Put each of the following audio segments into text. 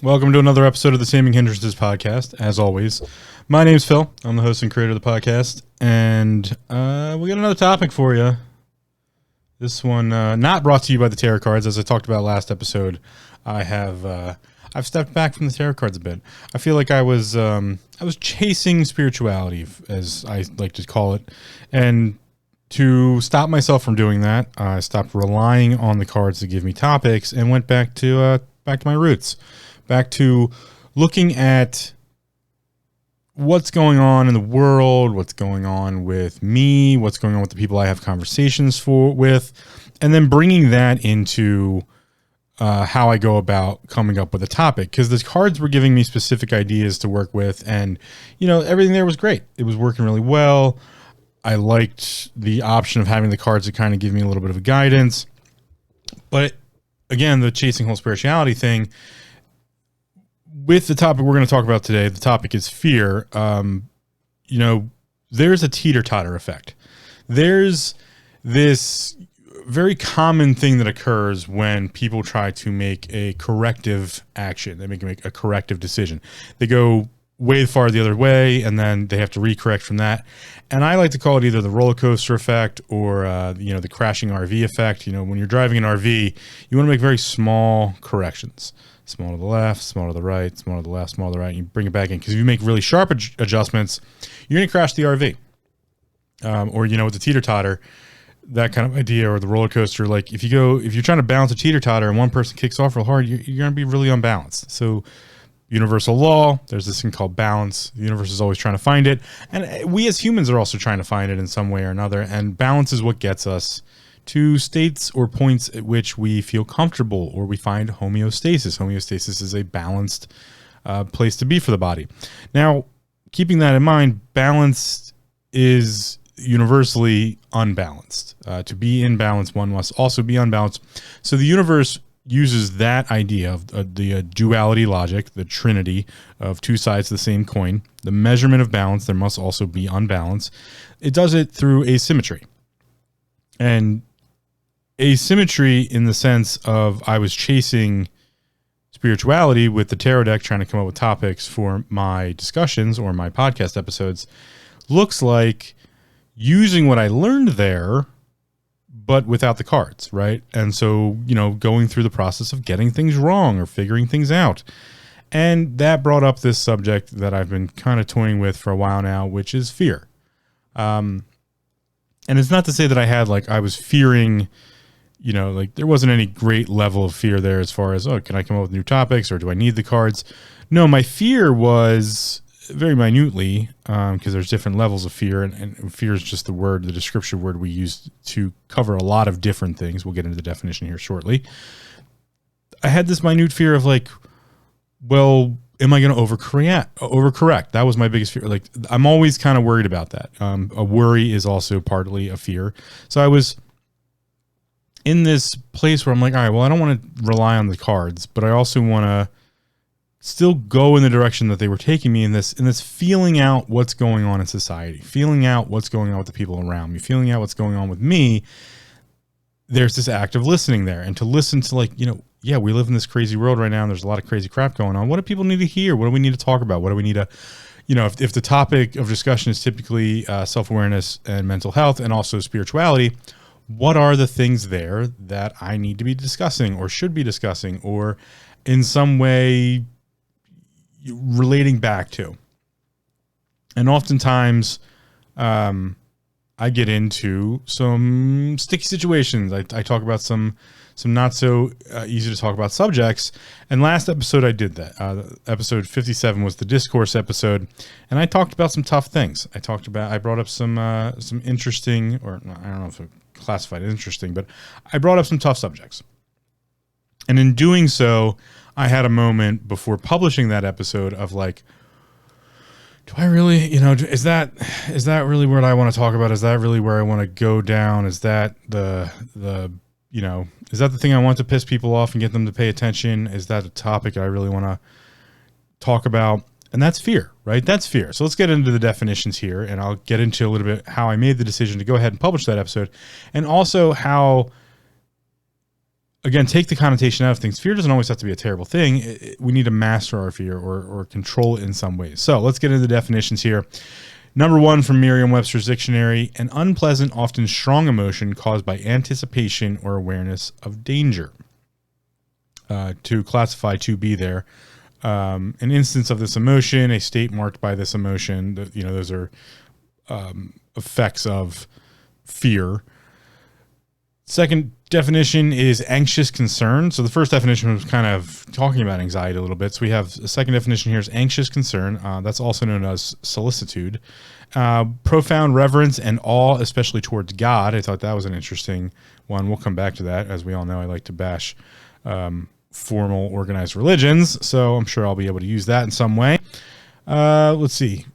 Welcome to another episode of the Saving Hindrances podcast. As always, my name's Phil. I'm the host and creator of the podcast, and we got another topic for you. This one not brought to you by the tarot cards, as I talked about last episode. I've stepped back from the tarot cards a bit. I feel like I was chasing spirituality, as I like to call it, and to stop myself from doing that, I stopped relying on the cards to give me topics and went back to my roots. Back to looking at what's going on in the world, what's going on with me, what's going on with the people I have conversations with, and then bringing that into how I go about coming up with a topic. Because the cards were giving me specific ideas to work with, and everything there was great. It was working really well. I liked the option of having the cards to kind of give me a little bit of a guidance. But again, the chasing whole spirituality thing, with the topic we're going to talk about today, the topic is fear. There's a teeter-totter effect. There's this very common thing that occurs when people try to make a corrective action. They make a corrective decision. They go way far the other way, and then they have to recorrect from that. And I like to call it either the roller coaster effect or the crashing RV effect. When you're driving an RV, you want to make very small corrections. Small to the left, small to the right, small to the left, small to the right. And you bring it back in, because if you make really sharp adjustments, you're going to crash the RV. With the teeter-totter, that kind of idea, or the roller coaster. Like if you're trying to balance a teeter-totter and one person kicks off real hard, you're going to be really unbalanced. So universal law, there's this thing called balance. The universe is always trying to find it. And we as humans are also trying to find it in some way or another. And balance is what gets us to states or points at which we feel comfortable, or we find homeostasis. Homeostasis is a balanced place to be for the body. Now, keeping that in mind, balance is universally unbalanced. To be in balance, one must also be unbalanced. So the universe uses that idea of the duality logic, the trinity of two sides of the same coin, the measurement of balance. There must also be unbalance. It does it through asymmetry. And asymmetry in the sense of, I was chasing spirituality with the tarot deck, trying to come up with topics for my discussions or my podcast episodes, looks like using what I learned there, but without the cards, right? And so, going through the process of getting things wrong or figuring things out. And that brought up this subject that I've been kind of toying with for a while now, which is fear. And it's not to say that I was fearing, there wasn't any great level of fear there as far as, can I come up with new topics, or do I need the cards? No, my fear was very minutely, because there's different levels of fear, and fear is just the descriptive word we use to cover a lot of different things. We'll get into the definition here shortly. I had this minute fear of am I going to overcorrect? That was my biggest fear. I'm always kind of worried about that. A worry is also partly a fear. So I was in this place where I'm like, all right, well, I don't want to rely on the cards, but I also want to still go in the direction that they were taking me in this feeling out what's going on in society, feeling out what's going on with the people around me, feeling out what's going on with me. There's this act of listening there, and to listen to we live in this crazy world right now, and there's a lot of crazy crap going on. What do people need to hear? What do we need to talk about? What do we need to, if the topic of discussion is typically self-awareness and mental health and also spirituality, what are the things there that I need to be discussing or should be discussing, or in some way relating back to? And oftentimes, I get into some sticky situations. I talk about some not so easy to talk about subjects. And last episode I did that. Episode 57 was the discourse episode, and I talked about some tough things. I brought up some interesting, or I don't know if it classified as interesting, but I brought up some tough subjects. And in doing so, I had a moment before publishing that episode of do I really, is that really what I want to talk about? Is that really where I want to go down? Is that is that the thing I want to piss people off and get them to pay attention? Is that a topic I really want to talk about? And that's fear, right? That's fear. So let's get into the definitions here, and I'll get into a little bit how I made the decision to go ahead and publish that episode, and also how again, take the connotation out of things. Fear doesn't always have to be a terrible thing. We need to master our fear or control it in some ways. So let's get into the definitions here. Number one from Merriam-Webster's dictionary: an unpleasant, often strong emotion caused by anticipation or awareness of danger. To classify 2B there, an instance of this emotion, a state marked by this emotion. Those are effects of fear. Second definition is anxious concern. So the first definition was kind of talking about anxiety a little bit. So we have a second definition here is anxious concern. That's also known as solicitude. Profound reverence and awe, especially towards God. I thought that was an interesting one. We'll come back to that. As we all know, I like to bash formal organized religions. So I'm sure I'll be able to use that in some way. Let's see.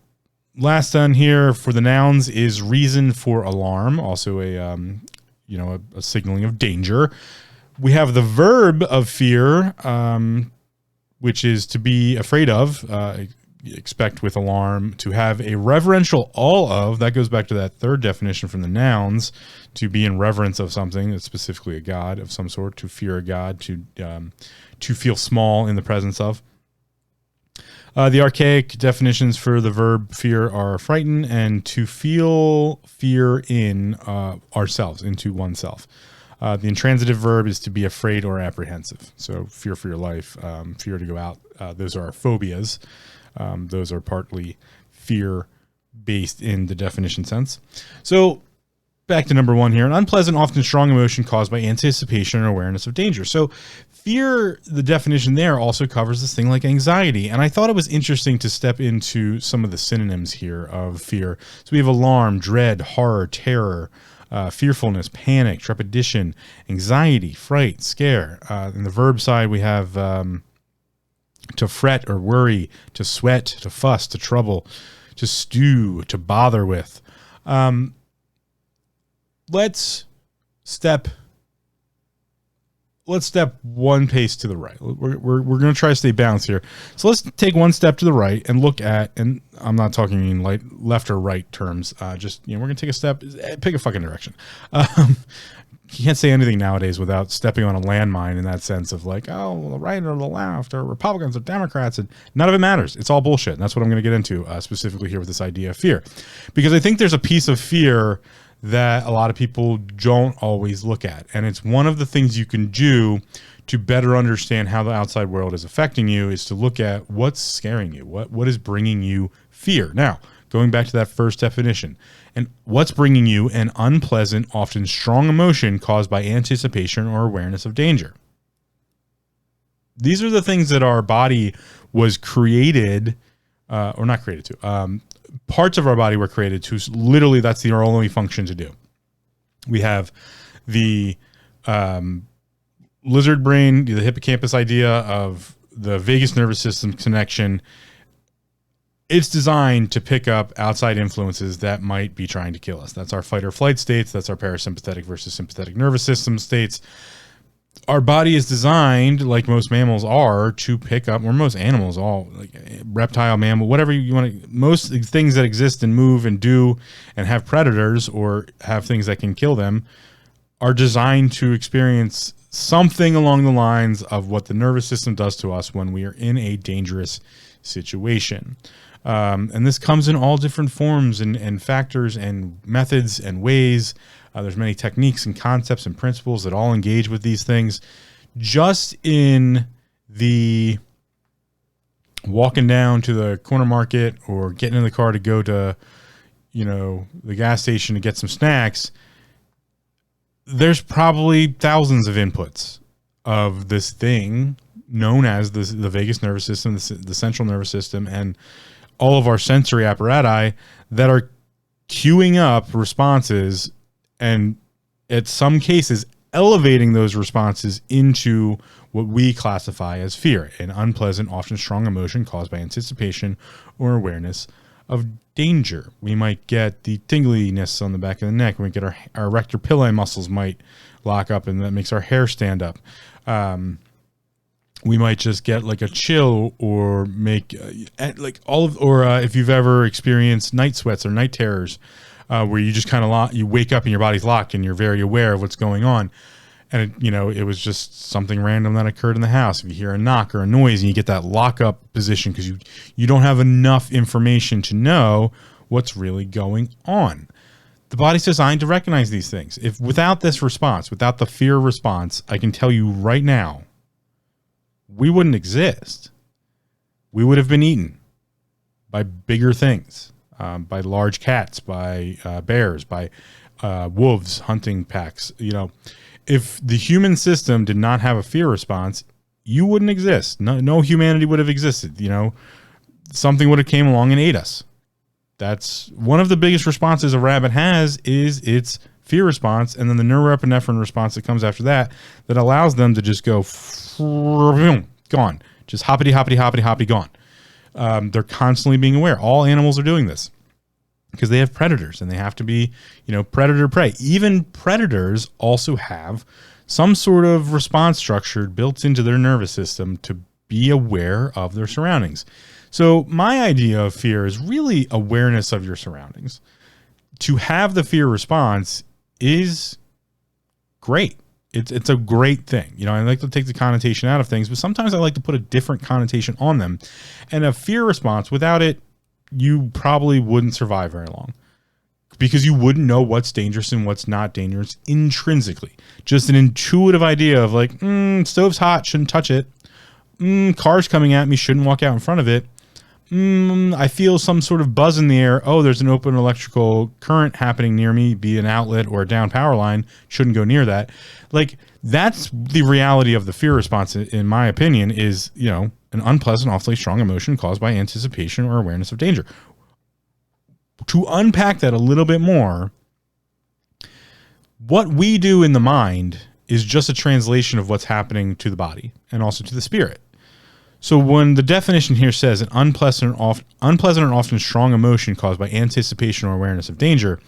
Last on here for the nouns is reason for alarm. Also a signaling of danger. We have the verb of fear, which is to be afraid of, expect with alarm, to have a reverential awe of. That goes back to that third definition from the nouns, to be in reverence of something, that's specifically a god of some sort, to fear a god, to feel small in the presence of. The archaic definitions for the verb fear are frighten and to feel fear in ourselves, into oneself. The intransitive verb is to be afraid or apprehensive. So fear for your life, fear to go out. Those are our phobias. Those are partly fear-based in the definition sense. So back to number one here. An unpleasant, often strong emotion caused by anticipation or awareness of danger. So fear, the definition there also covers this thing like anxiety. And I thought it was interesting to step into some of the synonyms here of fear. So we have alarm, dread, horror, terror, fearfulness, panic, trepidation, anxiety, fright, scare. In the verb side, we have to fret or worry, to sweat, to fuss, to trouble, to stew, to bother with. Let's step one pace to the right. We're going to try to stay balanced here. So let's take one step to the right and look at, and I'm not talking in left or right terms. We're going to take a step, pick a fucking direction. You can't say anything nowadays without stepping on a landmine in that sense of like, oh, the right or the left or Republicans or Democrats, and none of it matters. It's all bullshit. And that's what I'm going to get into specifically here with this idea of fear, because I think there's a piece of fear that a lot of people don't always look at. And it's one of the things you can do to better understand how the outside world is affecting you is to look at what's scaring you, what is bringing you fear. Now, going back to that first definition, and what's bringing you an unpleasant, often strong emotion caused by anticipation or awareness of danger. These are the things that our body was created, or not created to, parts of our body were created to, literally that's our only function to do. We have the lizard brain, the hippocampus idea of the vagus nervous system connection. It's designed to pick up outside influences that might be trying to kill us. That's our fight or flight states. That's our parasympathetic versus sympathetic nervous system states. Our body is designed, like most mammals are, to pick up, or most animals, all like reptile, mammal, whatever you want to, most things that exist and move and do and have predators or have things that can kill them are designed to experience something along the lines of what the nervous system does to us when we are in a dangerous situation. And this comes in all different forms and factors and methods and ways. There's many techniques and concepts and principles that all engage with these things. Just in the walking down to the corner market or getting in the car to go to, the gas station to get some snacks, there's probably thousands of inputs of this thing known as the vagus nervous system, the central nervous system, and all of our sensory apparatus that are queuing up responses and at some cases elevating those responses into what we classify as fear, an unpleasant, often strong emotion caused by anticipation or awareness of danger. We might get the tingliness on the back of the neck. We might get our erector pili muscles might lock up, and that makes our hair stand up. We might just get like a chill or make if you've ever experienced night sweats or night terrors, where you just kind of you wake up and your body's locked and you're very aware of what's going on. and it was just something random that occurred in the house. If you hear a knock or a noise and you get that lockup position because you don't have enough information to know what's really going on. The body's designed to recognize these things. If without this response, without the fear response, I can tell you right now, we wouldn't exist. We would have been eaten by bigger things, by large cats, by bears, by wolves, hunting packs. If the human system did not have a fear response, you wouldn't exist. No humanity would have existed. Something would have came along and ate us. That's one of the biggest responses a rabbit has, is its fear response, and then the norepinephrine response that comes after that allows them to just go gone, just hoppity hoppity hoppity hoppity gone. They're constantly being aware. All animals are doing this because they have predators, and they have to be, predator prey. Even predators also have some sort of response structure built into their nervous system to be aware of their surroundings. So my idea of fear is really awareness of your surroundings. To have the fear response is great. It's a great thing. I like to take the connotation out of things, but sometimes I like to put a different connotation on them. And a fear response, without it, you probably wouldn't survive very long, because you wouldn't know what's dangerous and what's not dangerous intrinsically. Just an intuitive idea of like, stove's hot, shouldn't touch it. Car's coming at me, shouldn't walk out in front of it. I feel some sort of buzz in the air. Oh, there's an open electrical current happening near me, be an outlet or a down power line. Shouldn't go near that. Like, that's the reality of the fear response, in my opinion, is, an unpleasant, awfully strong emotion caused by anticipation or awareness of danger. To unpack that a little bit more, what we do in the mind is just a translation of what's happening to the body and also to the spirit. So when the definition here says an unpleasant and often strong emotion caused by anticipation or awareness of danger,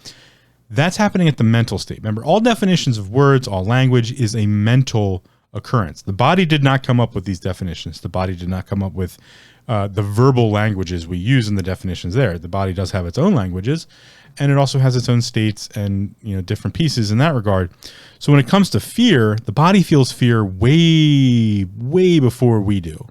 that's happening at the mental state. Remember, all definitions of words, all language is a mental occurrence. The body did not come up with these definitions. The body did not come up with the verbal languages we use in the definitions there. The body does have its own languages, and it also has its own states and different pieces in that regard. So when it comes to fear, the body feels fear way, way before we do.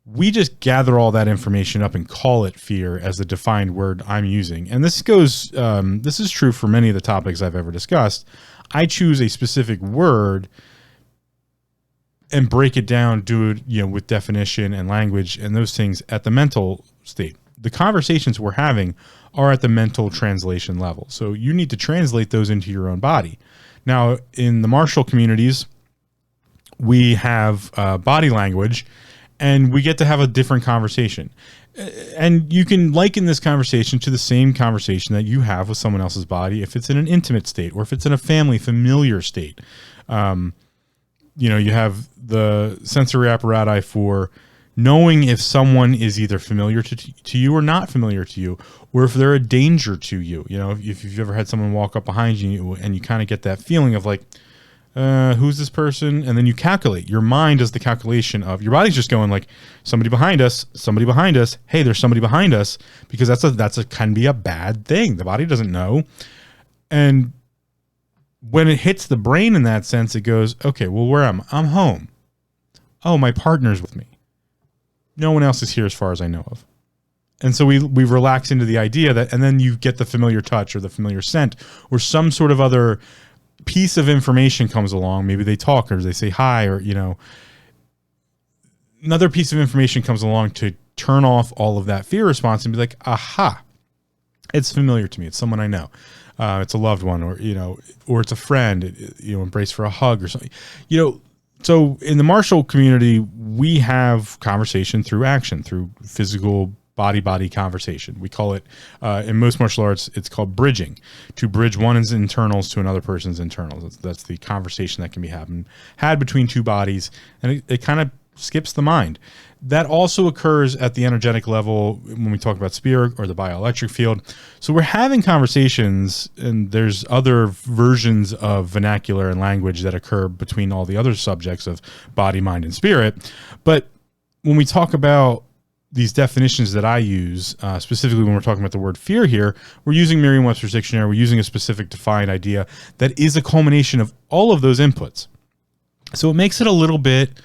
We just gather all that information up and call it fear as the defined word I'm using. And this is true for many of the topics I've ever discussed. I choose a specific word and break it down, do it, with definition and language and those things at the mental state. The conversations we're having are at the mental translation level. So you need to translate those into your own body. Now, in the martial communities, we have body language, and we get to have a different conversation. And you can liken this conversation to the same conversation that you have with someone else's body if it's in an intimate state or if it's in a family familiar state. You have the sensory apparatus for knowing if someone is either familiar to you or not familiar to you, or if they're a danger to you. If you've ever had someone walk up behind you and you kind of get that feeling of like, who's this person? And then you calculate. Your mind does the calculation of, your body's just going like, somebody behind us. Hey, there's somebody behind us, because can be a bad thing. The body doesn't know. And when it hits the brain in that sense, it goes, okay, well, where am I? I'm home. Oh, my partner's with me. No one else is here as far as I know of. And so we relax into the idea that, and then you get the familiar touch or the familiar scent or some sort of other piece of information comes along. Maybe they talk or they say hi, or, another piece of information comes along to turn off all of that fear response and be like, aha, it's familiar to me. It's someone I know. It's a loved one, or, or it's a friend, embrace for a hug or something, So in the martial community, we have conversation through action, through physical body conversation. We call it, in most martial arts, it's called bridging. To bridge one's internals to another person's internals. That's the conversation that can be had between two bodies, and it kind of skips the mind. That also occurs at the energetic level when we talk about spirit or the bioelectric field. So we're having conversations, and there's other versions of vernacular and language that occur between all the other subjects of body, mind, and spirit. But when we talk about these definitions that I use, specifically when we're talking about the word fear here, we're using Merriam-Webster's dictionary. We're using a specific defined idea that is a culmination of all of those inputs. So it makes it a little bit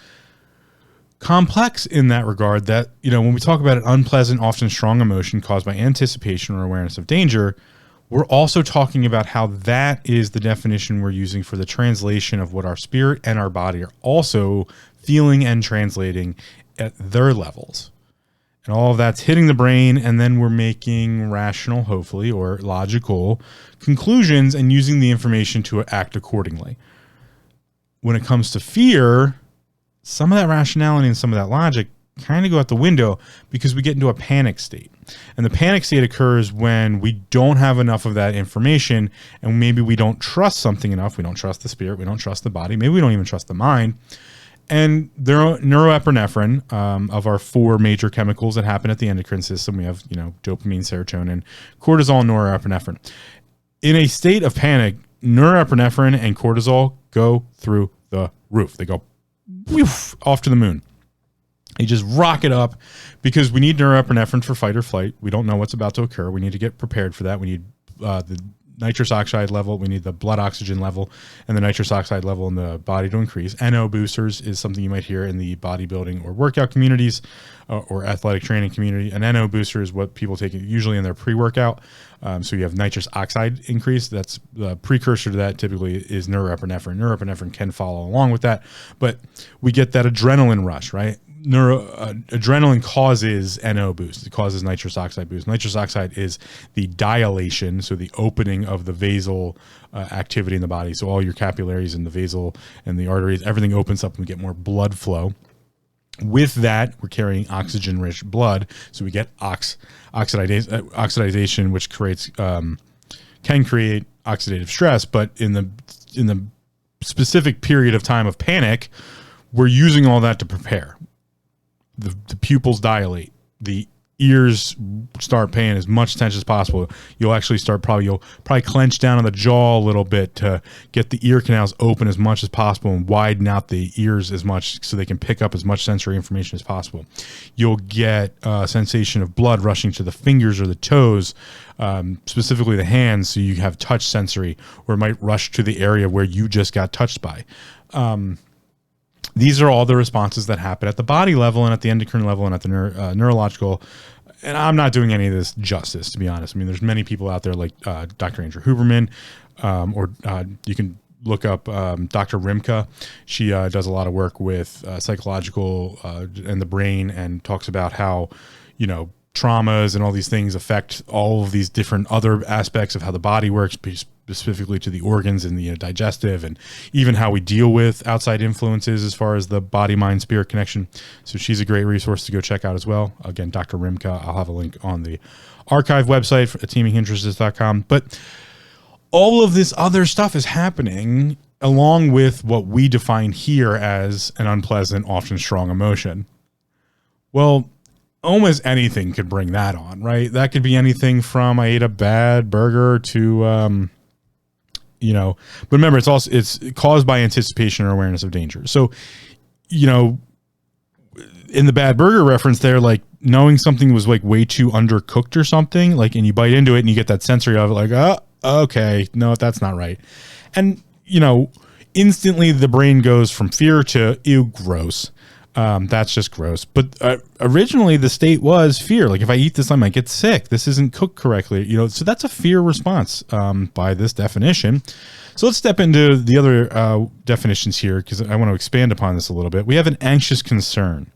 complex in that regard that, when we talk about an unpleasant, often strong emotion caused by anticipation or awareness of danger, we're also talking about how that is the definition we're using for the translation of what our spirit and our body are also feeling and translating at their levels. And all of that's hitting the brain, and then we're making rational, hopefully, or logical conclusions and using the information to act accordingly. When it comes to fear, some of that rationality and some of that logic kind of go out the window because we get into a panic state. And the panic state occurs when we don't have enough of that information, and maybe we don't trust something enough. We don't trust the spirit. We don't trust the body. Maybe we don't even trust the mind. And neuroepinephrine, of our 4 major chemicals that happen at the endocrine system, we have, dopamine, serotonin, cortisol, and norepinephrine. In a state of panic, norepinephrine and cortisol go through the roof. They go woof, off to the moon. They just rocket up because we need norepinephrine for fight or flight. We don't know what's about to occur. We need to get prepared for that. We need the nitrous oxide level, we need the blood oxygen level and the nitrous oxide level in the body to increase. NO boosters is something you might hear in the bodybuilding or workout communities or athletic training community. An NO booster is what people take usually in their pre-workout. So you have nitrous oxide increase. That's the precursor to that typically is norepinephrine. Norepinephrine can follow along with that, but we get that adrenaline rush, right? Adrenaline causes NO boost. It causes nitrous oxide boost. Nitrous oxide is the dilation, so the opening of the vasal activity in the body. So all your capillaries and the vasal and the arteries, everything opens up and we get more blood flow. With that, we're carrying oxygen-rich blood, so we get oxidization, which creates can create oxidative stress. But in the specific period of time of panic, we're using all that to prepare. The pupils dilate, the ears start paying as much attention as possible. You'll probably clench down on the jaw a little bit to get the ear canals open as much as possible and widen out the ears as much so they can pick up as much sensory information as possible. You'll get a sensation of blood rushing to the fingers or the toes, specifically the hands, so you have touch sensory, or it might rush to the area where you just got touched by. These are all the responses that happen at the body level and at the endocrine level and at the neurological. And I'm not doing any of this justice, to be honest. I mean, there's many people out there like Dr. Andrew Huberman, or you can look up Dr. Rimka. She does a lot of work with psychological and the brain, and talks about how, traumas and all these things affect all of these different other aspects of how the body works, specifically to the organs and the digestive, and even how we deal with outside influences as far as the body, mind, spirit connection. So she's a great resource to go check out as well. Again, Dr. Rimka, I'll have a link on the archive website at teaminginterests.com. But all of this other stuff is happening along with what we define here as an unpleasant, often strong emotion. Well, almost anything could bring that on, right? That could be anything from I ate a bad burger to, but remember, it's caused by anticipation or awareness of danger. So, in the bad burger reference there, like knowing something was like way too undercooked or something, like, and you bite into it and you get that sensory of it, like, oh, okay, no, that's not right. And, instantly the brain goes from fear to, ew, gross. That's just gross. But originally the state was fear. Like, if I eat this, I might get sick. This isn't cooked correctly. So that's a fear response by this definition. So let's step into the other definitions here, because I want to expand upon this a little bit. We have an anxious concern.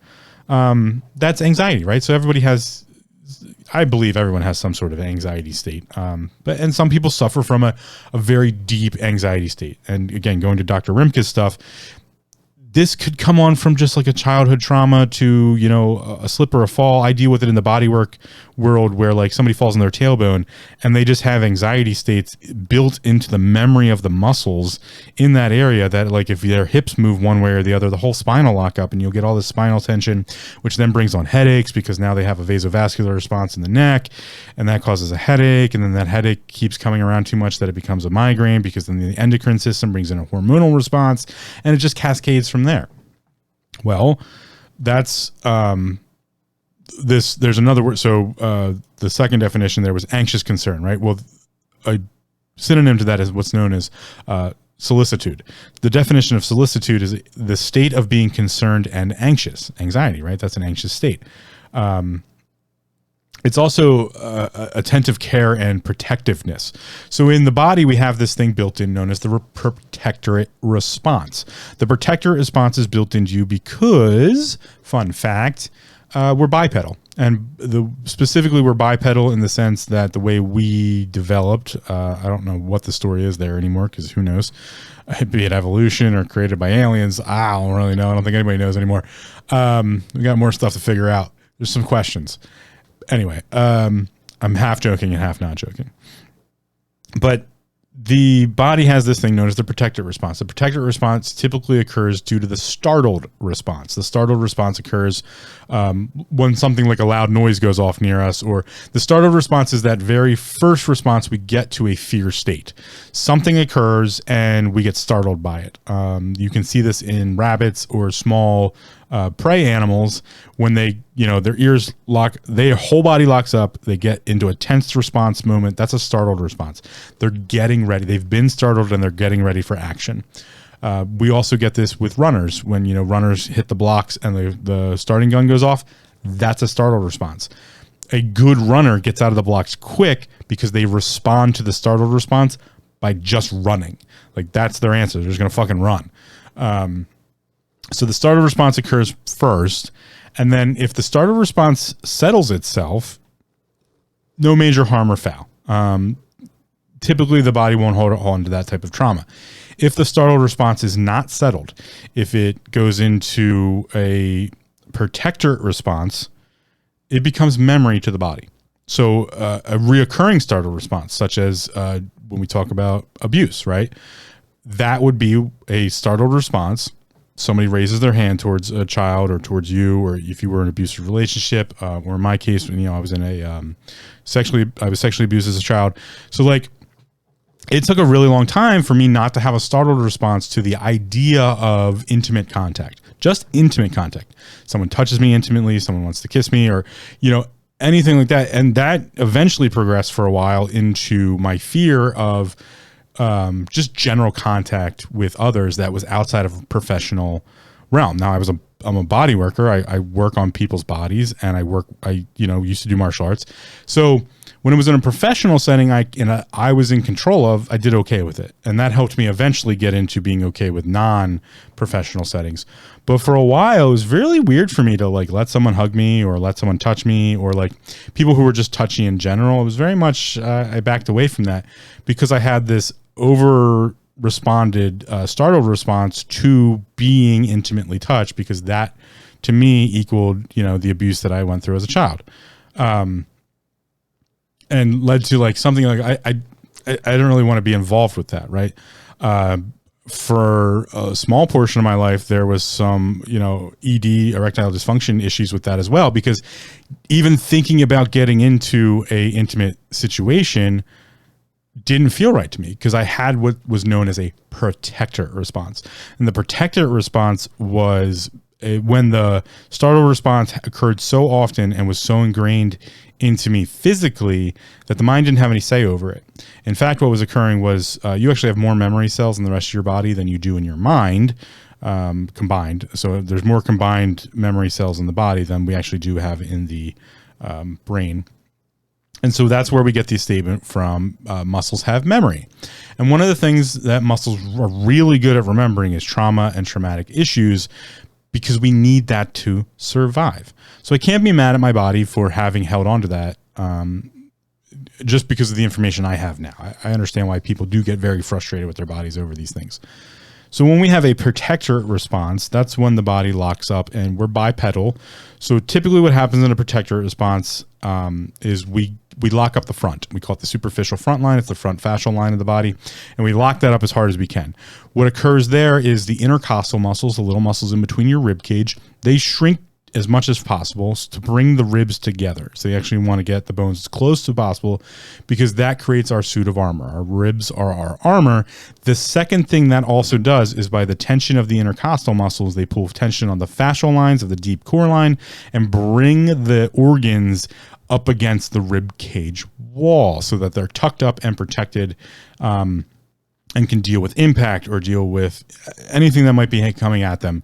That's anxiety, right? So I believe everyone has some sort of anxiety state. And some people suffer from a very deep anxiety state. And again, going to Dr. Rimke's stuff, this could come on from just like a childhood trauma to, a slip or a fall. I deal with it in the bodywork world where like somebody falls on their tailbone and they just have anxiety states built into the memory of the muscles in that area that, like, if their hips move one way or the other, the whole spine will lock up and you'll get all this spinal tension, which then brings on headaches because now they have a vasovascular response in the neck, and that causes a headache. And then that headache keeps coming around too much that it becomes a migraine, because then the endocrine system brings in a hormonal response, and it just cascades from there. Well, that's there's another word. So the second definition there was anxious concern, right? Well, a synonym to that is what's known as solicitude. The definition of solicitude is the state of being concerned and anxious. Anxiety, right? That's an anxious state. It's also attentive care and protectiveness. So in the body, we have this thing built in known as the protectorate response. The protectorate response is built into you because, fun fact, we're bipedal. And specifically, we're bipedal in the sense that the way we developed, I don't know what the story is there anymore, because who knows, be it evolution or created by aliens, I don't really know. I don't think anybody knows anymore. We got more stuff to figure out. There's some questions. Anyway, I'm half joking and half not joking. But the body has this thing known as the protective response. The protective response typically occurs due to the startled response. The startled response occurs when something like a loud noise goes off near us, or the startled response is that very first response we get to a fear state. Something occurs and we get startled by it. You can see this in rabbits or small prey animals when they, their ears lock, their whole body locks up, they get into a tense response moment. That's a startled response. They're getting ready. They've been startled and they're getting ready for action. We also get this with runners when, runners hit the blocks and the starting gun goes off. That's a startled response. A good runner gets out of the blocks quick because they respond to the startled response by just running. Like that's their answer. They're just going to fucking run. So the startled response occurs first, and then if the startled response settles itself, no major harm or foul. Typically, the body won't hold on to that type of trauma. If the startled response is not settled, if it goes into a protector response, it becomes memory to the body. So a reoccurring startled response, such as when we talk about abuse, right? That would be a startled response. Somebody raises their hand towards a child or towards you, or if you were in an abusive relationship, or in my case, I was in a sexually abused as a child. So like, it took a really long time for me not to have a startled response to the idea of intimate contact, just intimate contact. Someone touches me intimately, someone wants to kiss me, or, anything like that. And that eventually progressed for a while into my fear of just general contact with others that was outside of a professional realm. Now I'm a body worker. I work on people's bodies, and I used to do martial arts. So when it was in a professional setting, I was in control of, I did okay with it. And that helped me eventually get into being okay with non-professional settings. But for a while, it was really weird for me to like let someone hug me or let someone touch me, or like people who were just touchy in general. It was very much, I backed away from that because I had this over responded startled response to being intimately touched, because that to me equaled the abuse that I went through as a child, and led to like something like I don't really want to be involved with that, right? For a small portion of my life, there was some ED, erectile dysfunction issues with that as well, because even thinking about getting into a intimate situation didn't feel right to me, because I had what was known as a protector response. And the protector response was when the startle response occurred so often and was so ingrained into me physically that the mind didn't have any say over it. In fact, what was occurring was you actually have more memory cells in the rest of your body than you do in your mind combined. So there's more combined memory cells in the body than we actually do have in the brain. And so that's where we get the statement from muscles have memory. And one of the things that muscles are really good at remembering is trauma and traumatic issues, because we need that to survive. So I can't be mad at my body for having held on to that just because of the information I have now. I understand why people do get very frustrated with their bodies over these things. So when we have a protector response, that's when the body locks up, and we're bipedal. So typically what happens in a protector response is we lock up the front. We call it the superficial front line. It's the front fascial line of the body. And we lock that up as hard as we can. What occurs there is the intercostal muscles, the little muscles in between your rib cage, they shrink as much as possible to bring the ribs together. So you actually want to get the bones as close to possible because that creates our suit of armor. Our ribs are our armor. The second thing that also does is by the tension of the intercostal muscles, they pull tension on the fascial lines of the deep core line and bring the organs up against the rib cage wall so that they're tucked up and protected, and can deal with impact or deal with anything that might be coming at them.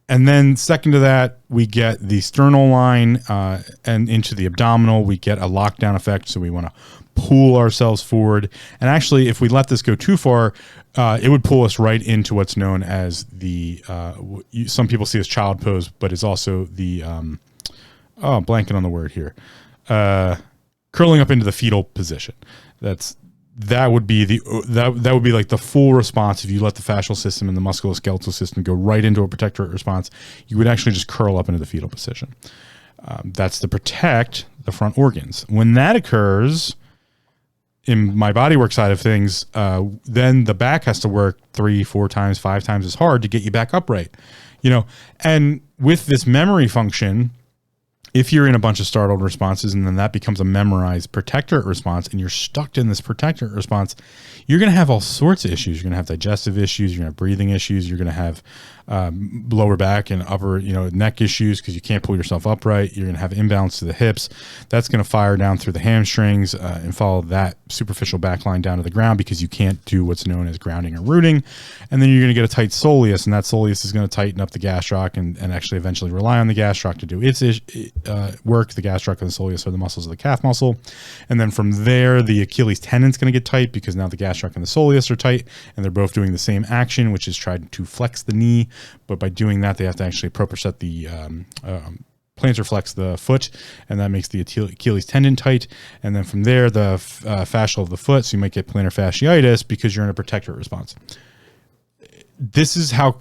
And then second to that, we get the sternal line and into the abdominal. We get a lockdown effect, so we want to pull ourselves forward. And actually, if we let this go too far, it would pull us right into what's known as the, some people see as child pose, but it's also the, blanking on the word here, curling up into the fetal position. That would be that would be like the full response. If you let the fascial system and the musculoskeletal system go right into a protectorate response, you would actually just curl up into the fetal position. That's to protect the front organs. When that occurs, in my bodywork side of things, then the back has to work 3, 4 times, 5 times as hard to get you back upright. And with this memory function, if you're in a bunch of startled responses and then that becomes a memorized protectorate response and you're stuck in this protectorate response, you're going to have all sorts of issues. You're going to have digestive issues. You're going to have breathing issues. You're going to have lower back and upper, neck issues because you can't pull yourself upright. You're going to have imbalance to the hips. That's going to fire down through the hamstrings and follow that superficial back line down to the ground because you can't do what's known as grounding or rooting. And then you're going to get a tight soleus, and that soleus is going to tighten up the gastroc and actually eventually rely on the gastroc to do its work. The gastroc and the soleus are the muscles of the calf muscle. And then from there, the Achilles tendon is going to get tight because now the gastroc and the soleus are tight, and they're both doing the same action, which is trying to flex the knee. But by doing that, they have to actually propriocepт the plantar flex the foot, and that makes the Achilles tendon tight. And then from there, the fascia of the foot, so you might get plantar fasciitis because you're in a protectorate response. This is how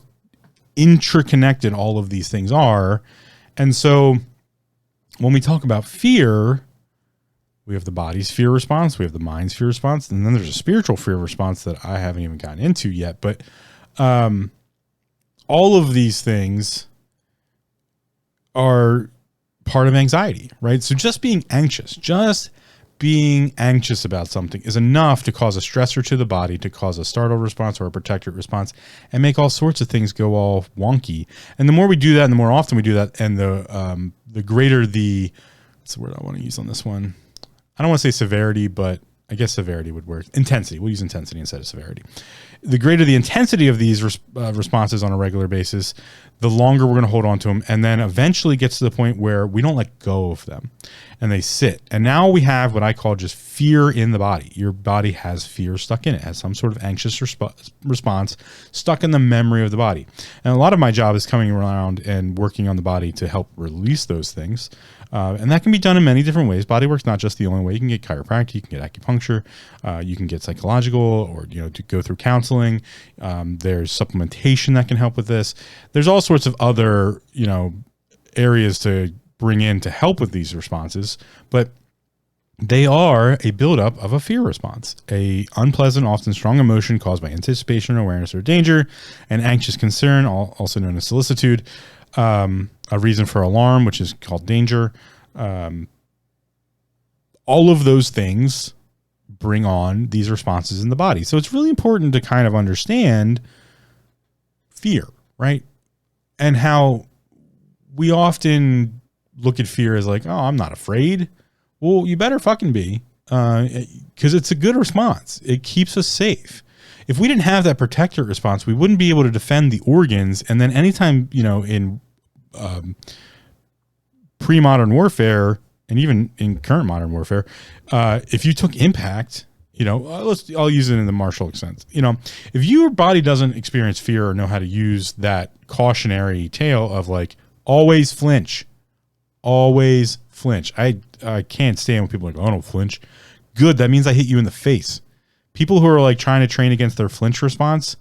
interconnected all of these things are. And so when we talk about fear, we have the body's fear response, we have the mind's fear response, and then there's a spiritual fear response that I haven't even gotten into yet. But all of these things are part of anxiety, right? So just being anxious about something is enough to cause a stressor to the body, to cause a startle response or a protectorate response, and make all sorts of things go all wonky. And the more we do that, and the more often we do that, and the greater what's the word I want to use on this one? I don't want to say severity, but I guess severity would work. Intensity. We'll use intensity instead of severity. The greater the intensity of these responses on a regular basis, the longer we're going to hold on to them, and then eventually gets to the point where we don't let go of them and they sit. And now we have what I call just fear in the body. Your body has fear stuck in it, has some sort of anxious response stuck in the memory of the body. And a lot of my job is coming around and working on the body to help release those things. And that can be done in many different ways. Bodywork's not just the only way. You can get chiropractic, you can get acupuncture, you can get psychological, or to go through counseling. There's supplementation that can help with this. There's all sorts of other areas to bring in to help with these responses, but they are a buildup of a fear response, a unpleasant, often strong emotion caused by anticipation, awareness, or danger, an anxious concern, also known as solicitude. A reason for alarm, which is called danger. All of those things bring on these responses in the body. So it's really important to kind of understand fear, right? And how we often look at fear as like, oh, I'm not afraid. Well, you better fucking be, because it's a good response. It keeps us safe. If we didn't have that protectorate response, we wouldn't be able to defend the organs. And then anytime, in pre-modern warfare and even in current modern warfare, if you took impact, I'll use it in the martial sense. If your body doesn't experience fear or know how to use that cautionary tale of like, always flinch. I can't stand when people are like, oh, I don't flinch. Good. That means I hit you in the face. People who are like trying to train against their flinch response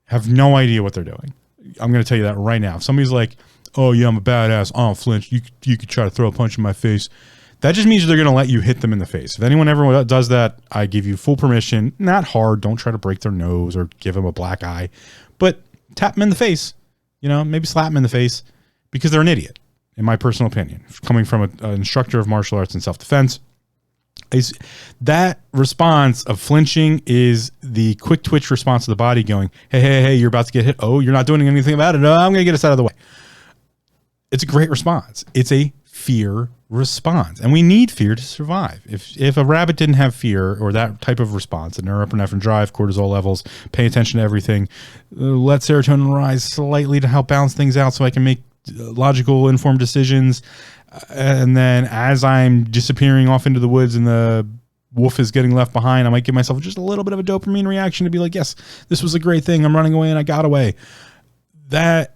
have no idea what they're doing. I'm going to tell you that right now. If somebody's like, oh yeah, I'm a badass, I don't flinch, you could try to throw a punch in my face, that just means they're going to let you hit them in the face. If anyone ever does that, I give you full permission. Not hard. Don't try to break their nose or give them a black eye, but tap them in the face, maybe slap them in the face because they're an idiot. in my personal opinion, coming from an instructor of martial arts and self-defense, is that response of flinching is the quick twitch response of the body going, hey, you're about to get hit. Oh, you're not doing anything about it. No, I'm going to get us out of the way. It's a great response. It's a fear response, and we need fear to survive. If a rabbit didn't have fear or that type of response, the norepinephrine drive, cortisol levels, pay attention to everything, let serotonin rise slightly to help balance things out so I can make logical, informed decisions. And then as I'm disappearing off into the woods and the wolf is getting left behind, I might give myself just a little bit of a dopamine reaction to be like, yes, this was a great thing. I'm running away and I got away. That,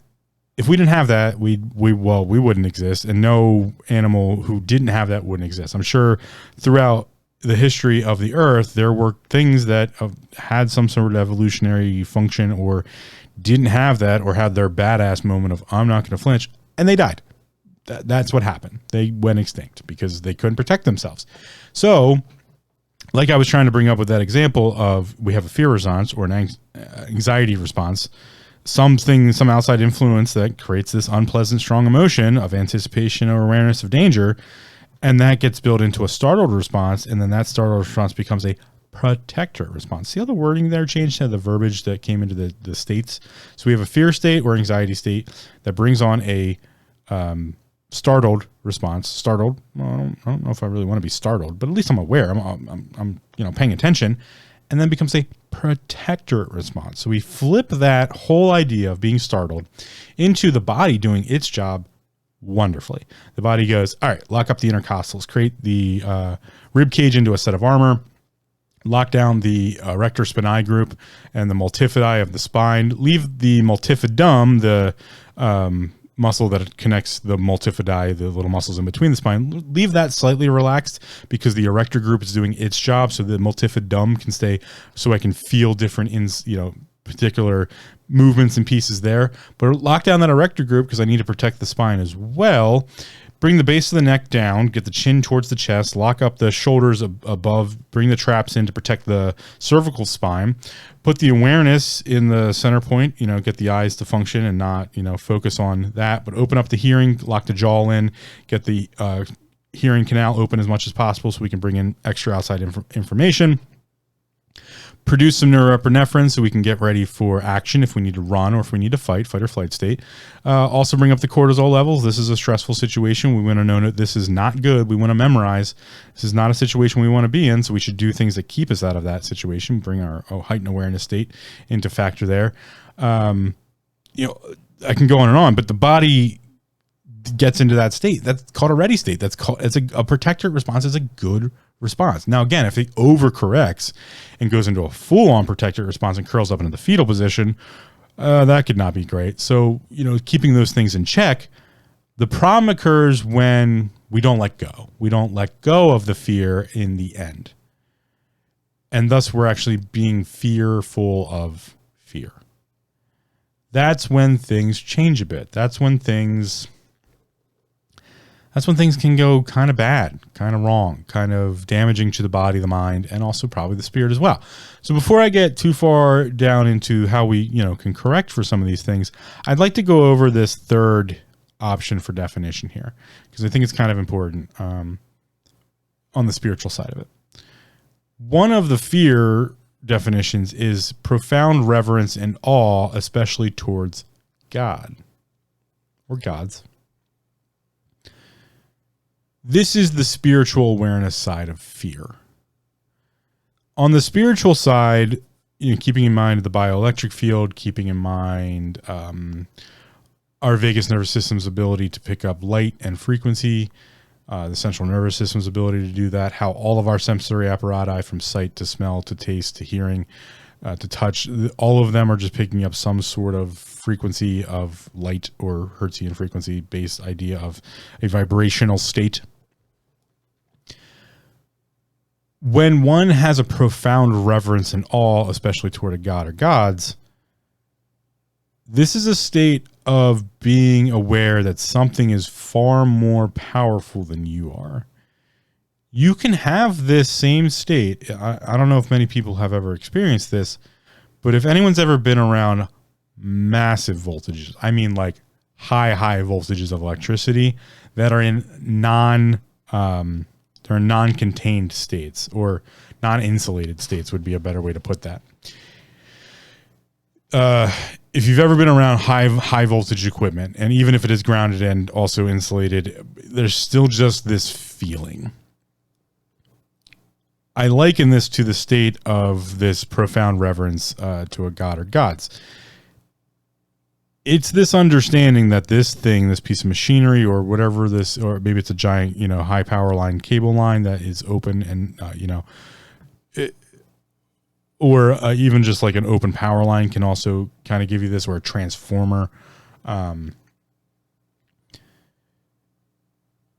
if we didn't have that, we wouldn't exist, and no animal who didn't have that wouldn't exist. I'm sure throughout the history of the earth, there were things that had some sort of evolutionary function or didn't have that, or had their badass moment of, I'm not going to flinch, and they died. That's what happened. They went extinct because they couldn't protect themselves. So, like I was trying to bring up with that example of, we have a fear response or an anxiety response, some outside influence that creates this unpleasant, strong emotion of anticipation or awareness of danger, and that gets built into a startled response, and then that startled response becomes a protector response. See how the wording there changed to the verbiage that came into the states? So we have a fear state or anxiety state that brings on a startled response. Startled. Well, I don't know if I really want to be startled, but at least I'm aware. I'm paying attention, and then becomes a protector response. So we flip that whole idea of being startled into the body doing its job wonderfully. The body goes, all right, lock up the intercostals, create the rib cage into a set of armor, lock down the erector spinae group and the multifidi of the spine, leave the multifidum, the muscle that connects the multifidi, the little muscles in between the spine, leave that slightly relaxed because the erector group is doing its job, so the multifidum can stay, so I can feel different particular movements and pieces there. But lock down that erector group because I need to protect the spine as well. Bring the base of the neck down, get the chin towards the chest, lock up the shoulders above, bring the traps in to protect the cervical spine, put the awareness in the center point, get the eyes to function and not, focus on that, but open up the hearing, lock the jaw in, get the hearing canal open as much as possible so we can bring in extra outside information. Produce some norepinephrine so we can get ready for action if we need to run or if we need to fight or flight state. Also bring up the cortisol levels. This is a stressful situation. We want to know that this is not good. We want to memorize. This is not a situation we want to be in, so we should do things that keep us out of that situation, bring our heightened awareness state into factor there. I can go on and on, but the body gets into that state. That's called a ready state. It's a protector response. Is a good response. Now, again, if it overcorrects and goes into a full-on protector response and curls up into the fetal position, that could not be great. So, keeping those things in check. The problem occurs when we don't let go. We don't let go of the fear in the end. And thus, we're actually being fearful of fear. That's when things change a bit. That's when things can go kind of bad, kind of wrong, kind of damaging to the body, the mind, and also probably the spirit as well. So before I get too far down into how we, can correct for some of these things, I'd like to go over this third option for definition here, because I think it's kind of important on the spiritual side of it. One of the fear definitions is profound reverence and awe, especially towards God or gods. This is the spiritual awareness side of fear. On the spiritual side, keeping in mind the bioelectric field, keeping in mind our vagus nervous system's ability to pick up light and frequency, the central nervous system's ability to do that, how all of our sensory apparatus, from sight to smell to taste to hearing to touch, all of them are just picking up some sort of frequency of light or Hertzian frequency based idea of a vibrational state. When one has a profound reverence and awe, especially toward a god or gods, this is a state of being aware that something is far more powerful than you are. You can have this same state. I don't know if many people have ever experienced this, but if anyone's ever been around massive voltages, I mean like high voltages of electricity that are in non-contained states, or non-insulated states would be a better way to put that. If you've ever been around high voltage equipment, and even if it is grounded and also insulated, there's still just this feeling. I liken this to the state of this profound reverence to a god or gods. It's this understanding that this thing, this piece of machinery or whatever this, or maybe it's a giant, high power line, cable line that is open and, or even just like an open power line can also kind of give you this, or a transformer.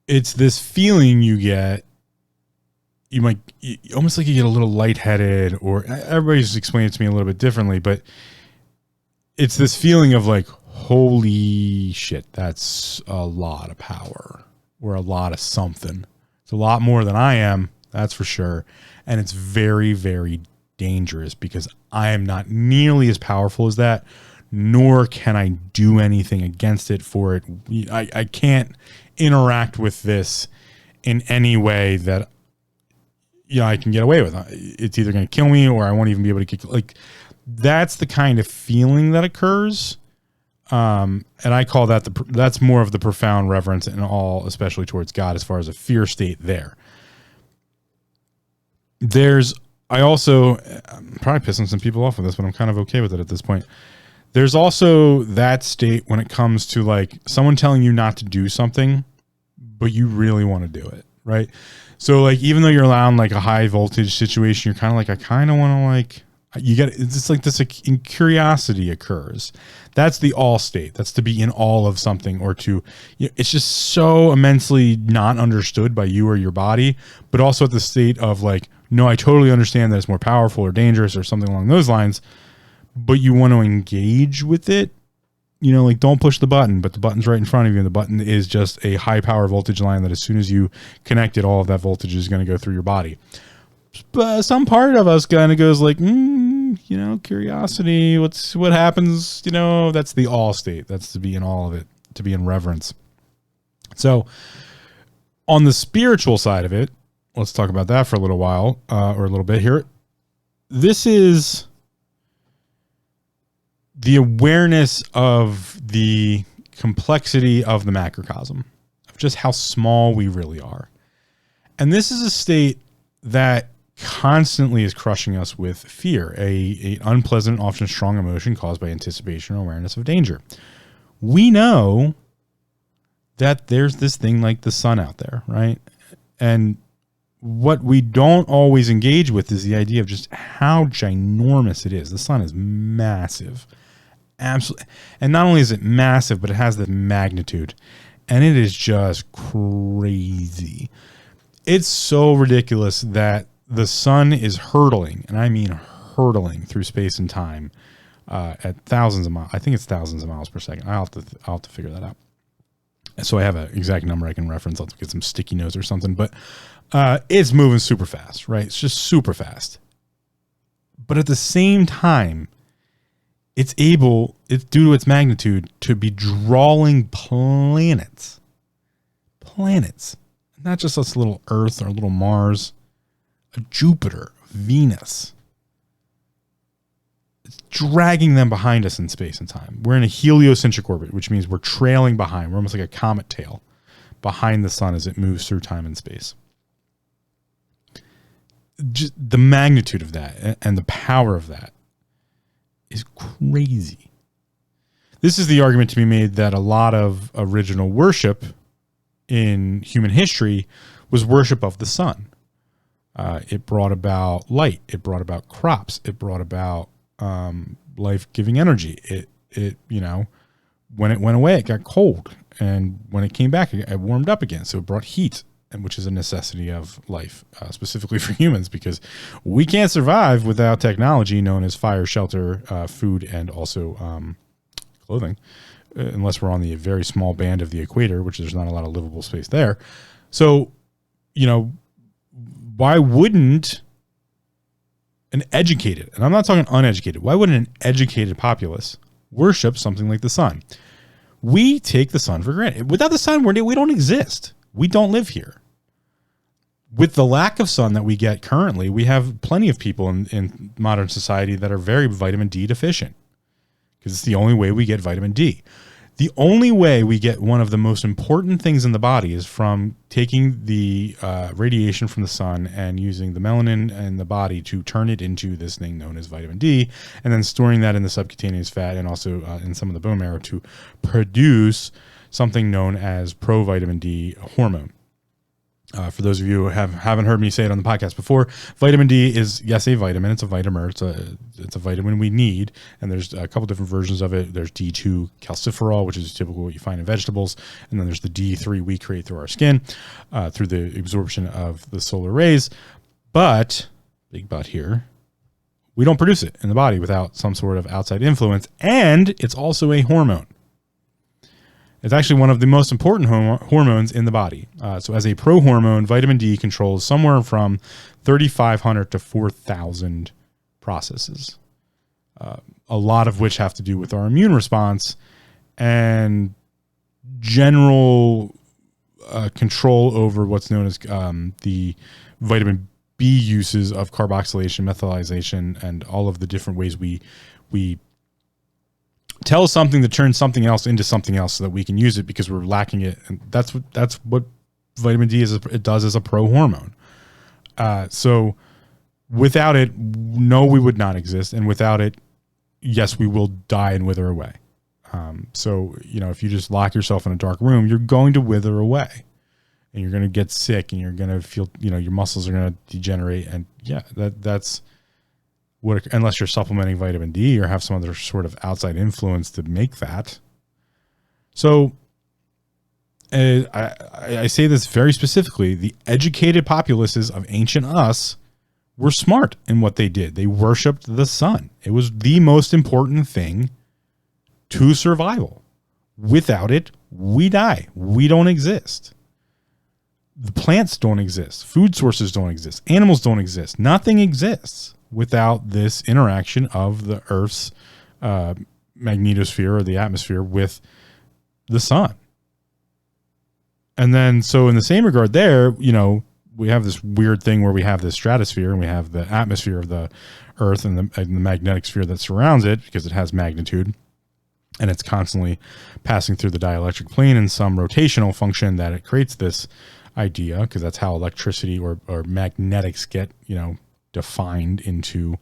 It's this feeling you get. You almost like you get a little lightheaded, or everybody's explained it to me a little bit differently, but it's this feeling of like, holy shit, that's a lot of power, or a lot of something. It's a lot more than I am, that's for sure. And it's very, very dangerous because I am not nearly as powerful as that, nor can I do anything against it for it. I can't interact with this in any way that I can get away with. It's either going to kill me, or I won't even be able to get, like, that's the kind of feeling that occurs. And I call that that's more of the profound reverence in all, especially towards God, as far as a fear state there. I'm probably pissing some people off with this, but I'm kind of okay with it at this point. There's also that state when it comes to like someone telling you not to do something, but you really want to do it, right? So like, even though you're allowed like a high voltage situation, you're kind of like, I kind of want to like, it's like this curiosity occurs. That's the all state. That's to be in awe of something, or to, it's just so immensely not understood by you or your body, but also at the state of like, no, I totally understand that it's more powerful or dangerous or something along those lines, but you want to engage with it. Like, don't push the button, but the button's right in front of you, and the button is just a high power voltage line that as soon as you connect it, all of that voltage is going to go through your body. But some part of us kind of goes like, curiosity, what happens, that's the all state. That's to be in all of it, to be in reverence. So on the spiritual side of it, let's talk about that for a little while, or a little bit here. This is the awareness of the complexity of the macrocosm, of just how small we really are. And this is a state that constantly is crushing us with fear, a unpleasant, often strong emotion caused by anticipation or awareness of danger. We know that there's this thing like the sun out there, right? And what we don't always engage with is the idea of just how ginormous it is. The sun is massive. Absolutely. And not only is it massive, but it has the magnitude. And it is just crazy. It's so ridiculous that the sun is hurtling, and I mean hurtling through space and time at thousands of miles. I think it's thousands of miles per second. I'll have to figure that out. So I have an exact number I can reference. I'll have to get some sticky notes or something. But it's moving super fast, right? It's just super fast. But at the same time, it's due to its magnitude to be drawing planets. Not just us little Earth or little Mars, a Jupiter, Venus. It's dragging them behind us in space and time. We're in a heliocentric orbit, which means we're trailing behind. We're almost like a comet tail behind the sun as it moves through time and space. Just the magnitude of that and the power of that is crazy. This is the argument to be made that a lot of original worship in human history was worship of the sun. It brought about light. It brought about crops. It brought about life-giving energy. It when it went away, it got cold, and when it came back, it warmed up again. So it brought heat, and which is a necessity of life, specifically for humans, because we can't survive without technology known as fire, shelter, food, and also clothing, unless we're on the very small band of the equator, which there's not a lot of livable space there. So, why wouldn't an educated, and I'm not talking uneducated, why wouldn't an educated populace worship something like the sun? We take the sun for granted. Without the sun, we don't exist. We don't live here. With the lack of sun that we get currently, we have plenty of people in modern society that are very vitamin D deficient because it's the only way we get vitamin D. The only way we get one of the most important things in the body is from taking the radiation from the sun and using the melanin in the body to turn it into this thing known as vitamin D, and then storing that in the subcutaneous fat and also in some of the bone marrow to produce something known as provitamin D hormone. For those of you who haven't heard me say it on the podcast before, vitamin D is, yes, a vitamin. It's a vitamer. It's a vitamin we need. And there's a couple different versions of it. There's D2 calciferol, which is typical what you find in vegetables. And then there's the D3 we create through our skin, through the absorption of the solar rays. But, big but here, we don't produce it in the body without some sort of outside influence. And it's also a hormone. It's actually one of the most important hormones in the body. So as a prohormone, vitamin D controls somewhere from 3,500 to 4,000 processes, a lot of which have to do with our immune response and general control over what's known as the vitamin B uses of carboxylation, methylation, and all of the different ways we tell something to turn something else into something else so that we can use it because we're lacking it. And that's what vitamin D is. It does as a prohormone. So without it, no, we would not exist. And without it, yes, we will die and wither away. So, if you just lock yourself in a dark room, you're going to wither away and you're going to get sick and you're going to feel, your muscles are going to degenerate. And yeah, that's what, unless you're supplementing vitamin D or have some other sort of outside influence to make that. So I say this very specifically. The educated populaces of ancient us were smart in what they did. They worshipped the sun. It was the most important thing to survival. Without it, we die. We don't exist. The plants don't exist. Food sources don't exist. Animals don't exist. Nothing exists without this interaction of the Earth's magnetosphere or the atmosphere with the sun. And then, so in the same regard there, we have this weird thing where we have the stratosphere and we have the atmosphere of the Earth and the magnetic sphere that surrounds it because it has magnitude and it's constantly passing through the dielectric plane in some rotational function that it creates this idea, because that's how electricity or magnetics get, defined into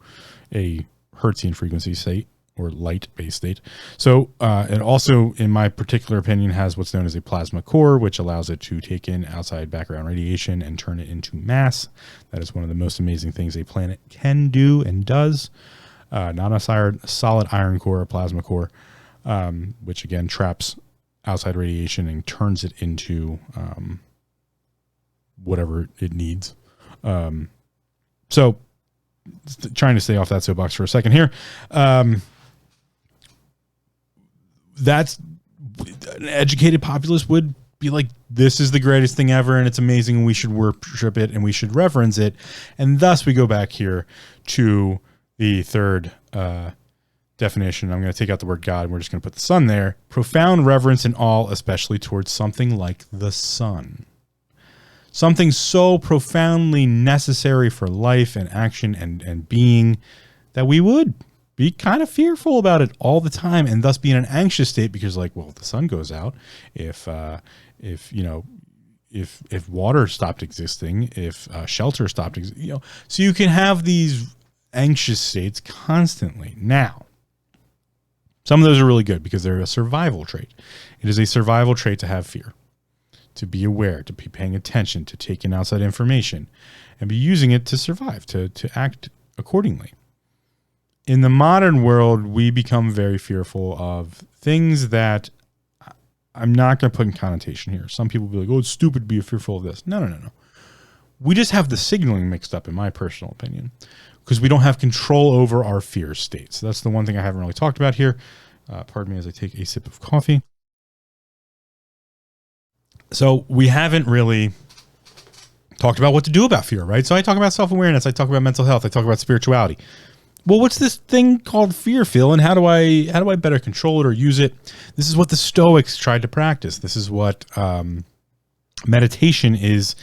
a Hertzian frequency state or light-based state. So it also, in my particular opinion, has what's known as a plasma core, which allows it to take in outside background radiation and turn it into mass. That is one of the most amazing things a planet can do and does. Not a solid iron core or plasma core, which again traps outside radiation and turns it into whatever it needs. So trying to stay off that soapbox for a second here. That's an educated populace would be like, this is the greatest thing ever and it's amazing and we should worship it and we should reverence it. And thus we go back here to the third definition. I'm going to take out the word God and we're just going to put the sun there. Profound reverence and awe, especially towards something like the sun. Something so profoundly necessary for life and action and being that we would be kind of fearful about it all the time and thus be in an anxious state because if the sun goes out, if water stopped existing, if shelter stopped existing, so you can have these anxious states constantly. Now, some of those are really good because they're a survival trait. It is a survival trait to have fear, to be aware, to be paying attention, to take in outside information and be using it to survive, to act accordingly. In the modern world, we become very fearful of things that I'm not going to put in connotation here. Some people will be like, oh, it's stupid to be fearful of this. No. We just have the signaling mixed up, in my personal opinion, because we don't have control over our fear states. That's the one thing I haven't really talked about here. Pardon me as I take a sip of coffee. So we haven't really talked about what to do about fear, right? So I talk about self-awareness. I talk about mental health. I talk about spirituality. Well, what's this thing called fear, Phil, and how do I better control it or use it? This is what the Stoics tried to practice. This is what meditation is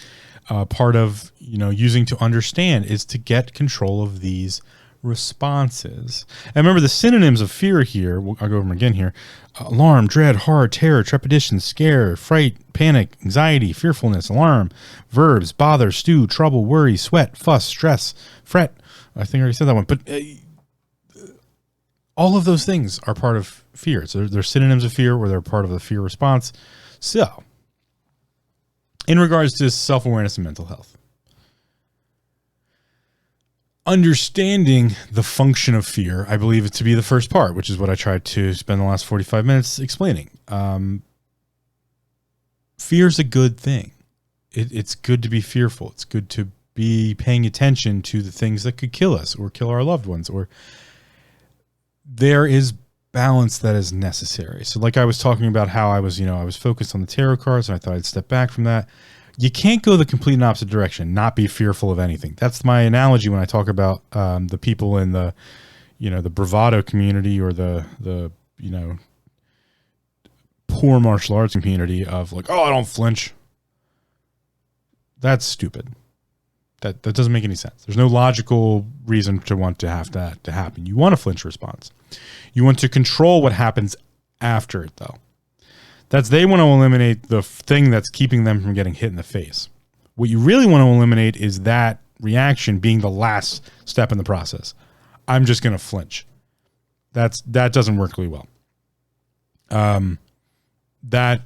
part of, using to understand, is to get control of these responses. And remember the synonyms of fear here. I'll go over them again here. Alarm, dread, horror, terror, trepidation, scare, fright, panic, anxiety, fearfulness, alarm. Verbs: bother, stew, trouble, worry, sweat, fuss, stress, fret. I think I already said that one. But all of those things are part of fear. So they're synonyms of fear, or they're part of the fear response. So in regards to self-awareness and mental health, understanding the function of fear, I believe it to be the first part, which is what I tried to spend the last 45 minutes explaining. Fear is a good thing. It's good to be fearful. It's good to be paying attention to the things that could kill us or kill our loved ones. Or there is balance that is necessary. So like I was talking about how I was focused on the tarot cards and I thought I'd step back from that. You can't go the complete and opposite direction, not be fearful of anything. That's my analogy when I talk about the people in the bravado community, or the poor martial arts community of like, oh, I don't flinch. That's stupid. That doesn't make any sense. There's no logical reason to want to have that to happen. You want a flinch response. You want to control what happens after it, though. They want to eliminate the thing that's keeping them from getting hit in the face. What you really want to eliminate is that reaction being the last step in the process. I'm just going to flinch. That doesn't work really well. That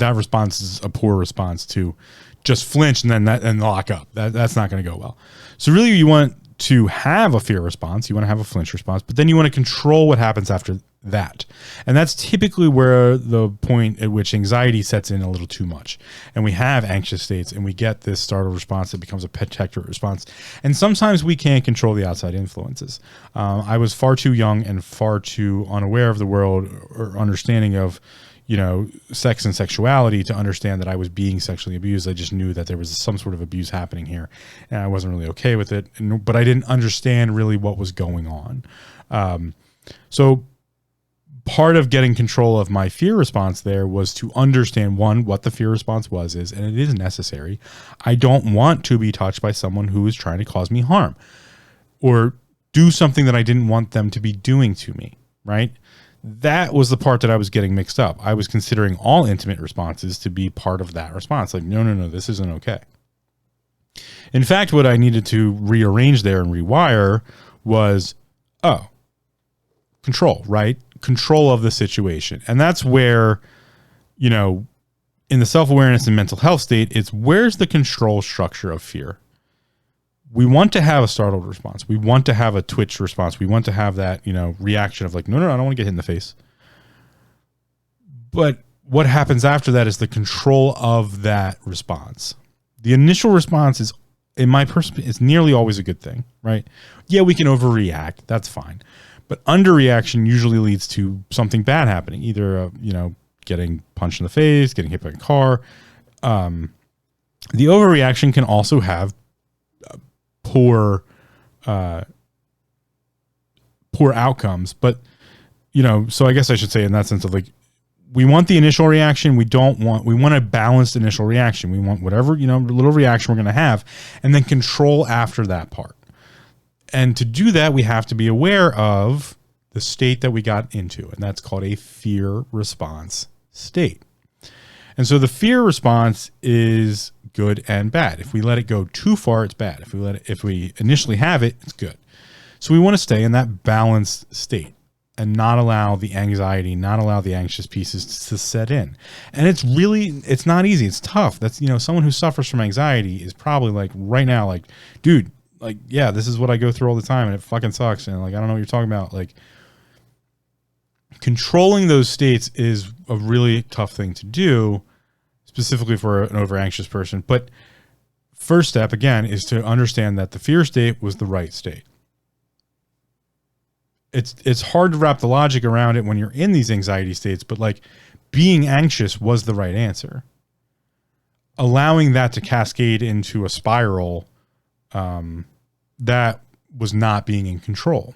response is a poor response to just flinch and lock up. That's not going to go well. So really you want to have a fear response. You want to have a flinch response, but then you want to control what happens after that. And that's typically where the point at which anxiety sets in a little too much. And we have anxious states and we get this startled response that becomes a protectorate response. And sometimes we can't control the outside influences. I was far too young and far too unaware of the world or understanding of sex and sexuality to understand that I was being sexually abused. I just knew that there was some sort of abuse happening here and I wasn't really okay with it. But I didn't understand really what was going on. So part of getting control of my fear response there was to understand, one, what the fear response is, and it is necessary. I don't want to be touched by someone who is trying to cause me harm or do something that I didn't want them to be doing to me, right? That was the part that I was getting mixed up. I was considering all intimate responses to be part of that response. Like, no, this isn't okay. In fact, what I needed to rearrange there and rewire was, control, right? Control of the situation. And that's where, in the self-awareness and mental health state, it's where's the control structure of fear? We want to have a startled response. We want to have a twitch response. We want to have that, reaction of like, no, I don't want to get hit in the face. But what happens after that is the control of that response. The initial response is, in my perspective, it's nearly always a good thing, right? Yeah, we can overreact. That's fine. But underreaction usually leads to something bad happening. Either, getting punched in the face, getting hit by a car. The overreaction can also have poor outcomes, but so I guess I should say in that sense of like, we want the initial reaction. We want a balanced initial reaction. We want whatever, little reaction we're going to have, and then control after that part. And to do that, we have to be aware of the state that we got into, and that's called a fear response state. And so the fear response is good and bad. If we let it go too far, it's bad. If we initially have it, it's good. So we want to stay in that balanced state and not allow the anxiety, not allow the anxious pieces to set in. And it's not easy. It's tough. That's, someone who suffers from anxiety is probably like right now, like, dude, like, yeah, this is what I go through all the time and it fucking sucks. And like, I don't know what you're talking about. Like, controlling those states is a really tough thing to do, specifically for an over anxious person. But first step, again, is to understand that the fear state was the right state. It's hard to wrap the logic around it when you're in these anxiety states, but like being anxious was the right answer. Allowing that to cascade into a spiral, that was not being in control.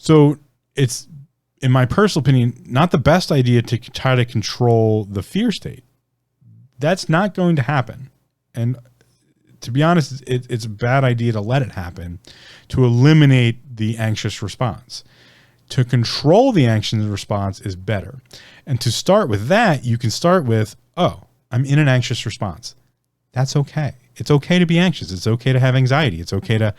So it's, in my personal opinion, not the best idea to try to control the fear state. That's not going to happen. And to be honest, it's a bad idea to let it happen, to eliminate the anxious response. To control the anxious response is better. And to start with that, you can start with, oh, I'm in an anxious response. That's okay. It's okay to be anxious. It's okay to have anxiety. It's okay to,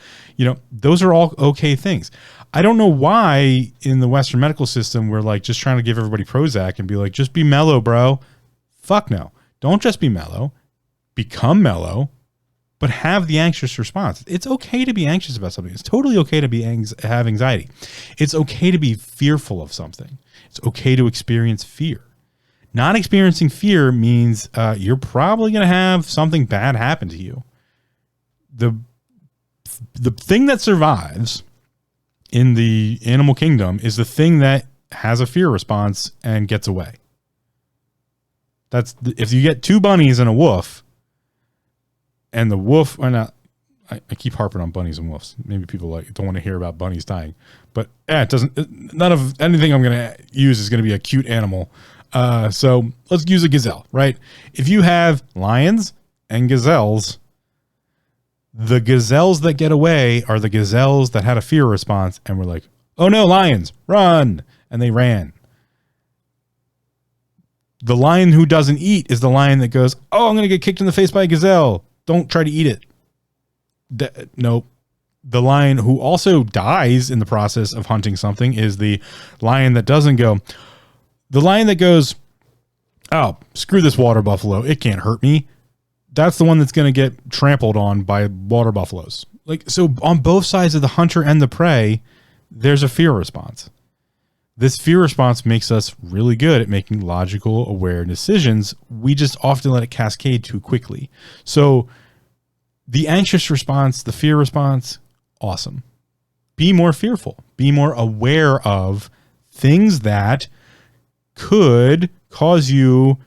those are all okay things. I don't know why in the Western medical system, we're like just trying to give everybody Prozac and be like, just be mellow, bro. Fuck no. Don't just be mellow. Become mellow, but have the anxious response. It's okay to be anxious about something. It's totally okay to have anxiety. It's okay to be fearful of something. It's okay to experience fear. Not experiencing fear means you're probably going to have something bad happen to you. The thing that survives in the animal kingdom is the thing that has a fear response and gets away. If you get two bunnies and a wolf, and the wolf, or not, I keep harping on bunnies and wolves. Maybe people don't want to hear about bunnies dying, but it doesn't. None of anything I'm going to use is going to be a cute animal. So let's use a gazelle, right? If you have lions and gazelles, the gazelles that get away are the gazelles that had a fear response and were like, oh no, lions, run. And they ran. The lion who doesn't eat is the lion that goes, oh, I'm going to get kicked in the face by a gazelle. Don't try to eat it. Nope. The lion who also dies in the process of hunting something is the lion that doesn't go. The lion that goes, oh, screw this water buffalo. It can't hurt me. That's the one that's going to get trampled on by water buffaloes. So on both sides of the hunter and the prey, there's a fear response. This fear response makes us really good at making logical, aware decisions. We just often let it cascade too quickly. So the anxious response, the fear response, awesome. Be more fearful. Be more aware of things that could cause you,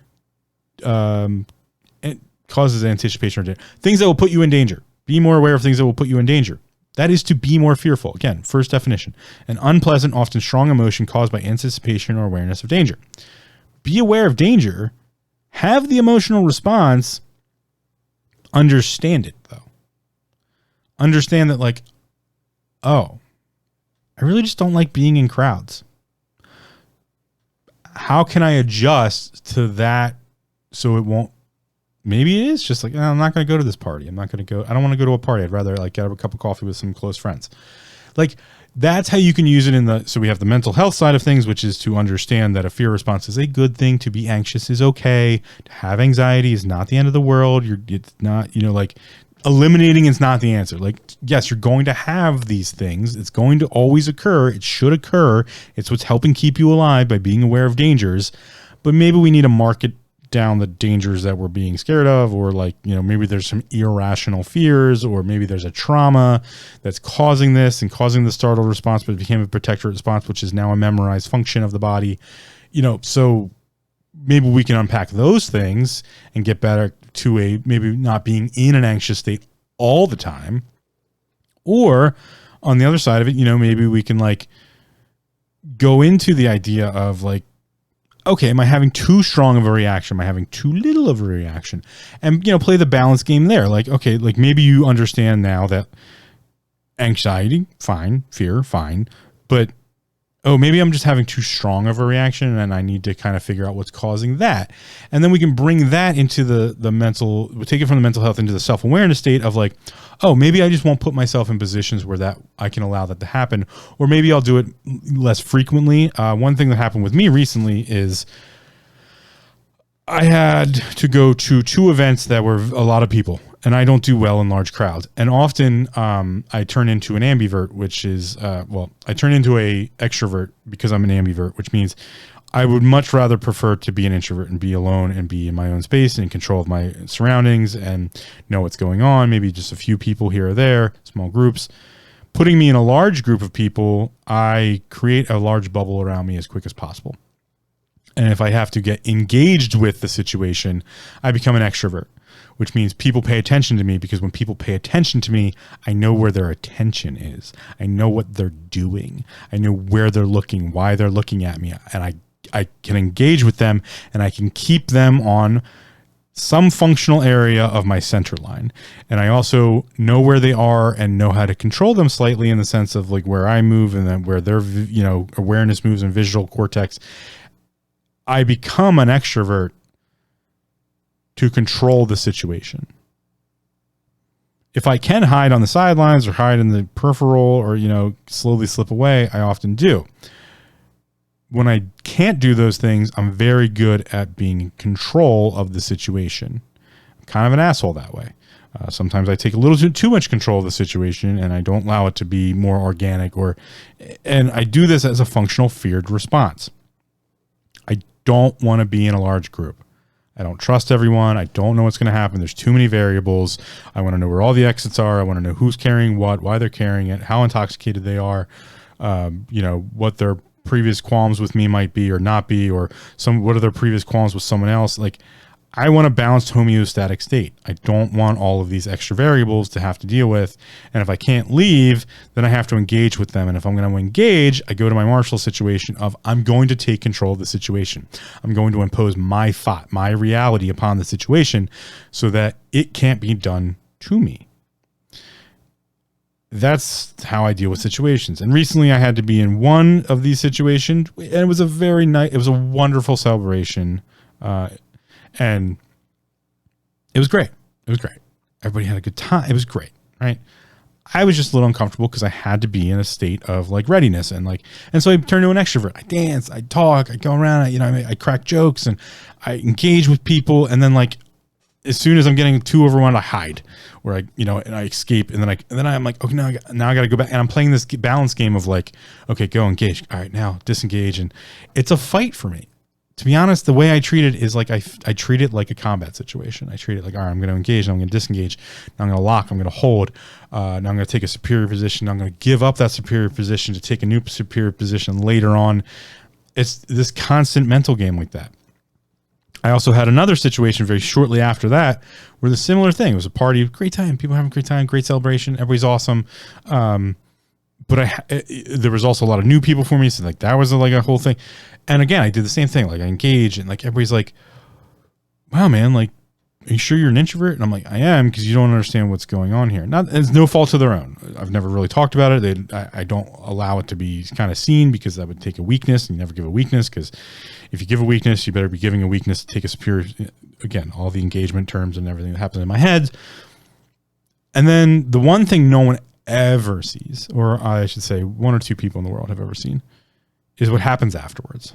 it causes anticipation or danger. Things that will put you in danger. Be more aware of things that will put you in danger. That is to be more fearful. Again, first definition, an unpleasant, often strong emotion caused by anticipation or awareness of danger. Be aware of danger. Have the emotional response. Understand it, though. Understand that, oh, I really just don't like being in crowds. How can I adjust to that so it won't? Maybe it is just I'm not going to go to this party. I'm not going to go. I don't want to go to a party. I'd rather get a cup of coffee with some close friends. That's how you can use it so we have the mental health side of things, which is to understand that a fear response is a good thing. To be anxious is okay. To have anxiety is not the end of the world. It's not, eliminating is not the answer. Yes, you're going to have these things. It's going to always occur. It should occur. It's what's helping keep you alive by being aware of dangers. But maybe we need to market down the dangers that we're being scared of, or maybe there's some irrational fears, or maybe there's a trauma that's causing this and causing the startle response, but it became a protectorate response, which is now a memorized function of the body. So maybe we can unpack those things and get better to maybe not being in an anxious state all the time. Or on the other side of it, maybe we can go into the idea of okay, am I having too strong of a reaction? Am I having too little of a reaction? And, play the balance game there. Okay, maybe you understand now that anxiety, fine, fear, fine, but, oh, maybe I'm just having too strong of a reaction and I need to kind of figure out what's causing that. And then we can bring that into the mental, we'll take it from the mental health into the self-awareness state of oh, maybe I just won't put myself in positions where that I can allow that to happen, or maybe I'll do it less frequently. One thing that happened with me recently is I had to go to 2 events that were a lot of people, and I don't do well in large crowds. And often I turn into an ambivert, which is, I turn into a extrovert because I'm an ambivert, which means I would much rather prefer to be an introvert and be alone and be in my own space and in control of my surroundings and know what's going on. Maybe just a few people here or there, small groups. Putting me in a large group of people, I create a large bubble around me as quick as possible. And if I have to get engaged with the situation, I become an extrovert, which means people pay attention to me, because when people pay attention to me, I know where their attention is. I know what they're doing. I know where they're looking, why they're looking at me. And I can engage with them, and I can keep them on some functional area of my center line. And I also know where they are and know how to control them slightly, in the sense of like where I move and then where their, awareness moves and visual cortex. I become an extrovert to control the situation. If I can hide on the sidelines or hide in the peripheral or, slowly slip away, I often do. When I can't do those things, I'm very good at being in control of the situation. I'm kind of an asshole that way. Sometimes I take a little too much control of the situation, and I don't allow it to be more organic, and I do this as a functional feared response. I don't want to be in a large group. I don't trust everyone. I don't know what's going to happen. There's too many variables. I want to know where all the exits are. I want to know who's carrying what, why they're carrying it, how intoxicated they are, what their previous qualms with me might be or not be, or what are their previous qualms with someone else. Like, I want a balanced homeostatic state. I don't want all of these extra variables to have to deal with. And if I can't leave, then I have to engage with them. And if I'm going to engage, I go to my Marshall situation of I'm going to take control of the situation. I'm going to impose my thought, my reality upon the situation so that it can't be done to me. That's how I deal with situations. And recently I had to be in one of these situations, and it was it was a wonderful celebration. And it was great. It was great. Everybody had a good time. It was great. Right. I was just a little uncomfortable because I had to be in a state of like readiness and so I turned to an extrovert. I dance, I talk, I go around, I crack jokes and I engage with people. And then as soon as I'm getting too overwhelmed, I hide, or and I escape. And then I'm like, okay, now I got to go back. And I'm playing this balance game of okay, go engage. All right, now disengage. And it's a fight for me. To be honest, the way I treat it is I treat it like a combat situation. I treat it like, all right, I'm going to engage, now I'm going to disengage, now I'm going to lock, I'm going to hold, now I'm going to take a superior position, now I'm going to give up that superior position to take a new superior position later on. It's this constant mental game like that. I also had another situation very shortly after that where the similar thing. It was a party, great time, people having a great time, great celebration, everybody's awesome. But there was also a lot of new people for me, so that was a whole thing. And again, I did the same thing. I engaged, and everybody's like, "Wow, man! Are you sure you're an introvert?" And I'm like, "I am, because you don't understand what's going on here." It's no fault of their own. I've never really talked about it. I don't allow it to be kind of seen, because that would take a weakness, and you never give a weakness, because if you give a weakness, you better be giving a weakness to take a superior. Again, all the engagement terms and everything that happens in my head. And then the one thing no one ever sees, or I should say one or two people in the world have ever seen, is what happens afterwards.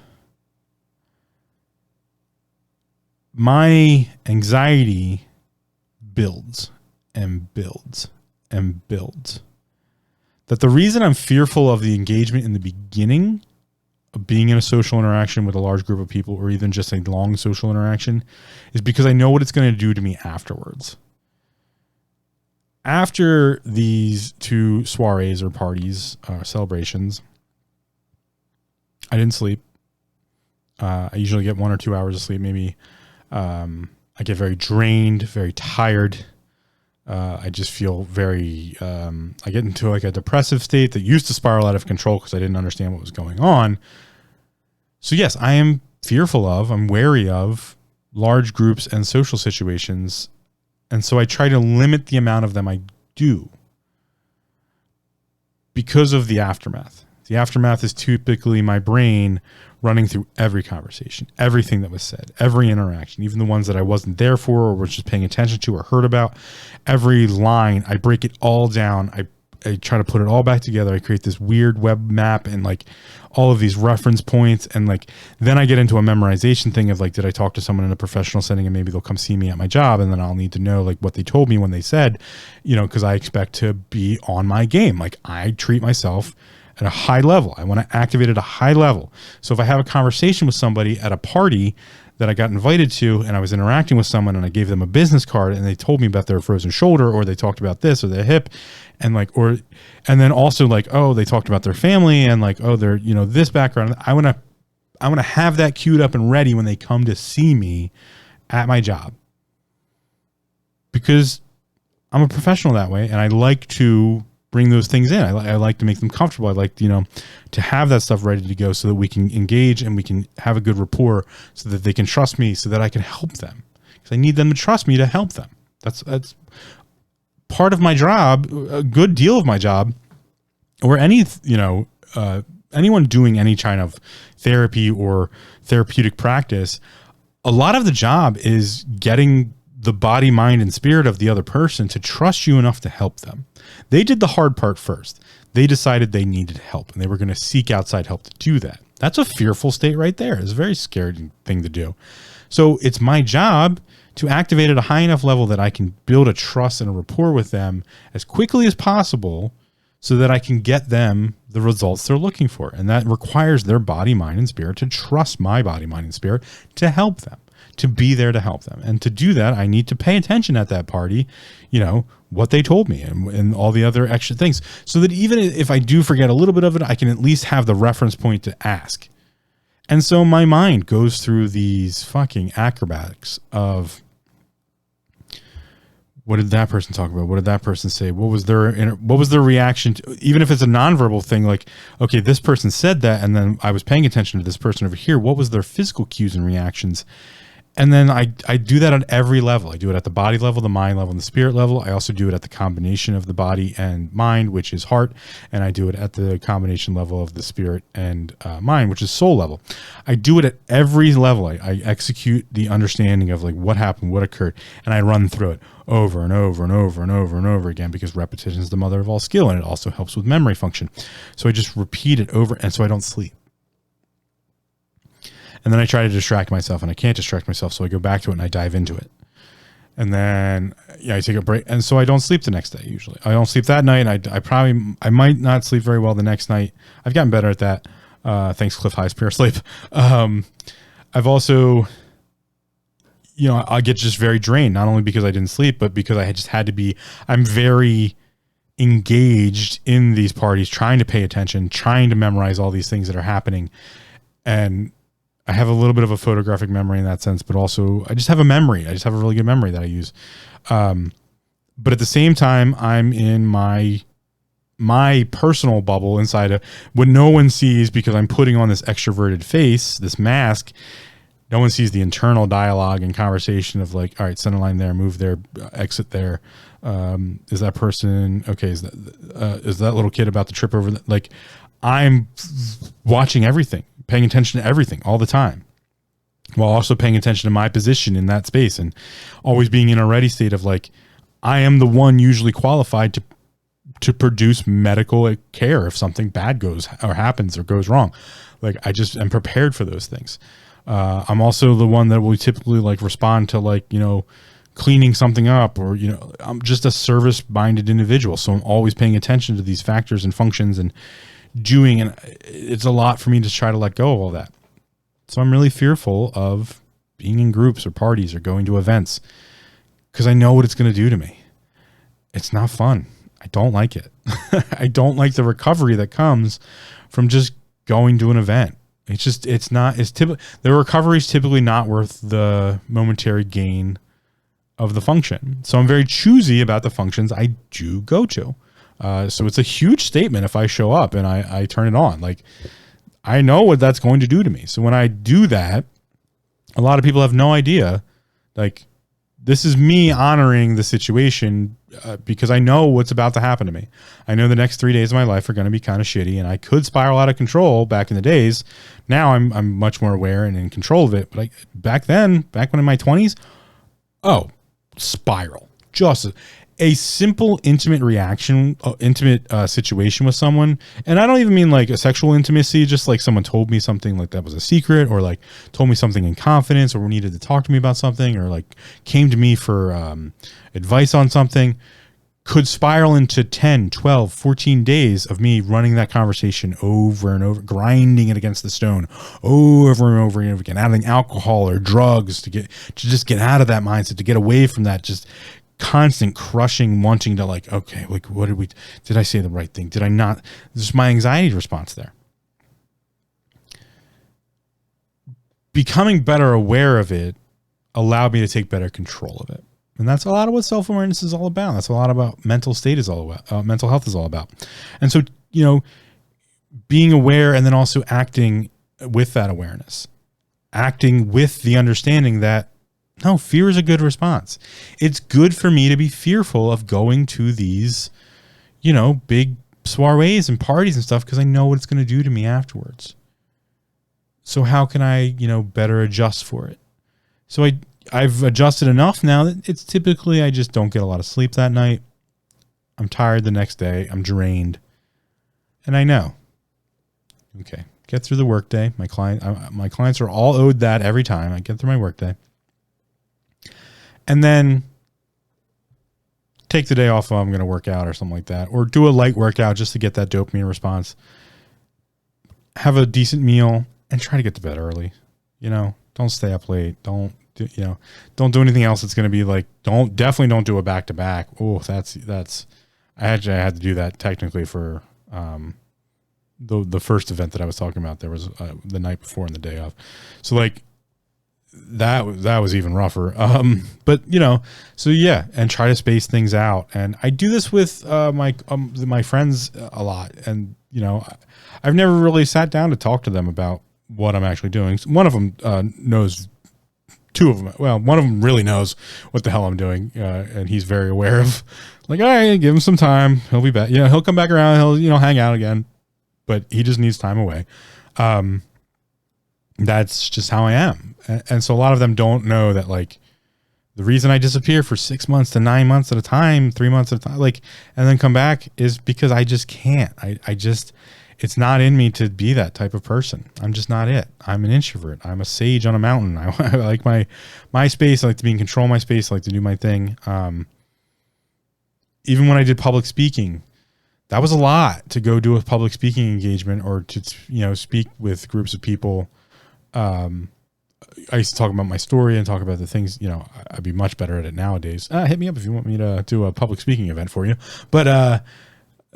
My anxiety builds and builds and builds. That the reason I'm fearful of the engagement in the beginning of being in a social interaction with a large group of people, or even just a long social interaction, is because I know what it's going to do to me afterwards. After these two soirees or parties, celebrations, I didn't sleep. I usually get 1 or 2 hours of sleep, maybe. I get very drained, very tired. I just feel very, I get into a depressive state that used to spiral out of control because I didn't understand what was going on. So yes, I am fearful of, I'm wary of large groups and social situations. And so I try to limit the amount of them I do because of the aftermath. The aftermath is typically my brain running through every conversation, everything that was said, every interaction, even the ones that I wasn't there for or was just paying attention to or heard about. Every line, I break it all down. I try to put it all back together. I create this weird web map and all of these reference points. And then I get into a memorization thing of did I talk to someone in a professional setting and maybe they'll come see me at my job, and then I'll need to know what they told me when they said, because I expect to be on my game. I treat myself at a high level. I want to activate at a high level. So if I have a conversation with somebody at a party that I got invited to, and I was interacting with someone and I gave them a business card and they told me about their frozen shoulder, or they talked about this or their hip, and and then also oh, they talked about their family and oh, they're, this background. I to have that queued up and ready when they come to see me at my job, because I'm a professional that way, and I like to bring those things in. I like to make them comfortable. I like, to have that stuff ready to go so that we can engage and we can have a good rapport, so that they can trust me, so that I can help them, because I need them to trust me to help them. That's part of my job, a good deal of my job, or anyone doing any kind of therapy or therapeutic practice. A lot of the job is getting the body, mind, and spirit of the other person to trust you enough to help them. They did the hard part first. They decided they needed help, and they were going to seek outside help to do that. That's a fearful state right there. It's a very scary thing to do. So it's my job to activate at a high enough level that I can build a trust and a rapport with them as quickly as possible, so that I can get them the results they're looking for. And that requires their body, mind, and spirit to trust my body, mind, and spirit to help them, to be there to help them. And to do that, I need to pay attention at that party, what they told me and all the other extra things, so that even if I do forget a little bit of it, I can at least have the reference point to ask. And so my mind goes through these fucking acrobatics of, what did that person talk about? What did that person say? What was their reaction to, even if it's a nonverbal thing, like, okay, this person said that, and then I was paying attention to this person over here. What was their physical cues and reactions? And then I do that at every level. I do it at the body level, the mind level, and the spirit level. I also do it at the combination of the body and mind, which is heart. And I do it at the combination level of the spirit and mind, which is soul level. I do it at every level. I execute the understanding of like what happened, what occurred, and I run through it over and over and over and over and over again, because repetition is the mother of all skill, and it also helps with memory function. So I just repeat it over, and so I don't sleep. And then I try to distract myself, and I can't distract myself. So I go back to it and I dive into it. And then, I take a break. And so I don't sleep the next day. Usually I don't sleep that night. And I might not sleep very well the next night. I've gotten better at that. Thanks Cliff High's Pure Sleep. I've also, I get just very drained, not only because I didn't sleep, but because I just had to be, I'm very engaged in these parties, trying to pay attention, trying to memorize all these things that are happening. And I have a little bit of a photographic memory in that sense, but also I just have a memory. I just have a really good memory that I use. But at the same time, I'm in my personal bubble inside of what no one sees, because I'm putting on this extroverted face, this mask. No one sees the internal dialogue and conversation of like, all right, center line there, move there, exit there. Is that person okay? Is that little kid about to trip over? Like, I'm watching everything, paying attention to everything all the time, while also paying attention to my position in that space, and always being in a ready state of like, I am the one usually qualified to produce medical care if something bad goes or happens or goes wrong. Like, I just am prepared for those things. I'm also the one that will typically like respond to like, cleaning something up, or, I'm just a service minded individual. So I'm always paying attention to these factors and functions and doing, and it's a lot for me to try to let go of all that. So I'm really fearful of being in groups or parties or going to events, because I know what it's going to do to me. It's not fun. I don't like it. I don't like the recovery that comes from just going to an event. The recovery is typically not worth the momentary gain of the function. So I'm very choosy about the functions I do go to. So it's a huge statement if I show up and I turn it on. Like, I know what that's going to do to me. So when I do that, a lot of people have no idea. Like, this is me honoring the situation, because I know what's about to happen to me. I know the next 3 days of my life are going to be kind of shitty, and I could spiral out of control back in the days. Now I'm much more aware and in control of it. But back when in my 20s, spiral. Just a simple intimate reaction, intimate situation with someone. And I don't even mean like a sexual intimacy, just like someone told me something like that was a secret, or like told me something in confidence, or needed to talk to me about something, or like came to me for advice on something, could spiral into 10, 12, 14 days of me running that conversation over and over, grinding it against the stone over and over and over again, adding alcohol or drugs to just get out of that mindset, to get away from that just constant crushing, wanting to like, okay, like, did I say the right thing? Did I not? This is my anxiety response there. becoming better aware of it allowed me to take better control of it. And that's a lot of what self-awareness is all about. That's a lot about mental state is all about, mental health is all about. And so, being aware and then also acting with that awareness, acting with the understanding that, no, fear is a good response. It's good for me to be fearful of going to these, big soirees and parties and stuff because I know what it's going to do to me afterwards. So how can I, better adjust for it? So I've adjusted enough now that it's typically I just don't get a lot of sleep that night. I'm tired the next day. I'm drained. And I know. Okay, get through the workday. My clients are all owed that every time I get through my workday. And then take the day off if I'm going to work out or something like that, or do a light workout just to get that dopamine response. Have a decent meal and try to get to bed early. Don't stay up late. Don't do anything else that's going to be like, definitely don't do a back to back. Oh, that's, I had to do that technically for, the first event that I was talking about. There was the night before and the day of. So like that was even rougher. But so yeah, and try to space things out. And I do this with my friends a lot. And I've never really sat down to talk to them about what I'm actually doing. One of them knows. Two of them. Well, one of them really knows what the hell I'm doing, and he's very aware of. Like, all right, give him some time. He'll be back. He'll come back around. He'll hang out again, but he just needs time away. That's just how I am, and so a lot of them don't know that. Like, the reason I disappear for 6 months to 9 months at a time, 3 months at a time, and then come back is because I just can't. I just. It's not in me to be that type of person. I'm just not it. I'm an introvert. I'm a sage on a mountain. I like my space. I like to be in control of my space. I like to do my thing. Even when I did public speaking, that was a lot to go do a public speaking engagement or to, speak with groups of people. I used to talk about my story and talk about the things, I'd be much better at it nowadays. Hit me up if you want me to do a public speaking event for you. But,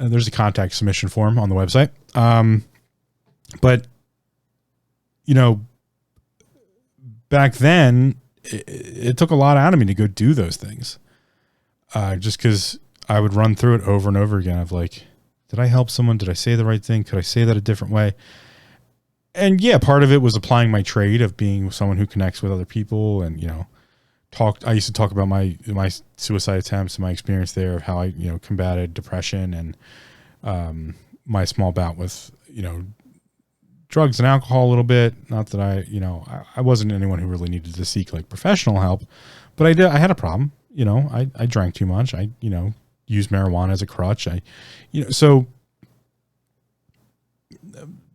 there's a contact submission form on the website. But back then it took a lot out of me to go do those things. Just cause I would run through it over and over again of like, did I help someone? Did I say the right thing? Could I say that a different way? And yeah, part of it was applying my trade of being someone who connects with other people and, I used to talk about my suicide attempts and my experience there of how I, combated depression and, my small bout with, drugs and alcohol a little bit. Not that I wasn't anyone who really needed to seek like professional help, but I had a problem, I drank too much. I, used marijuana as a crutch. So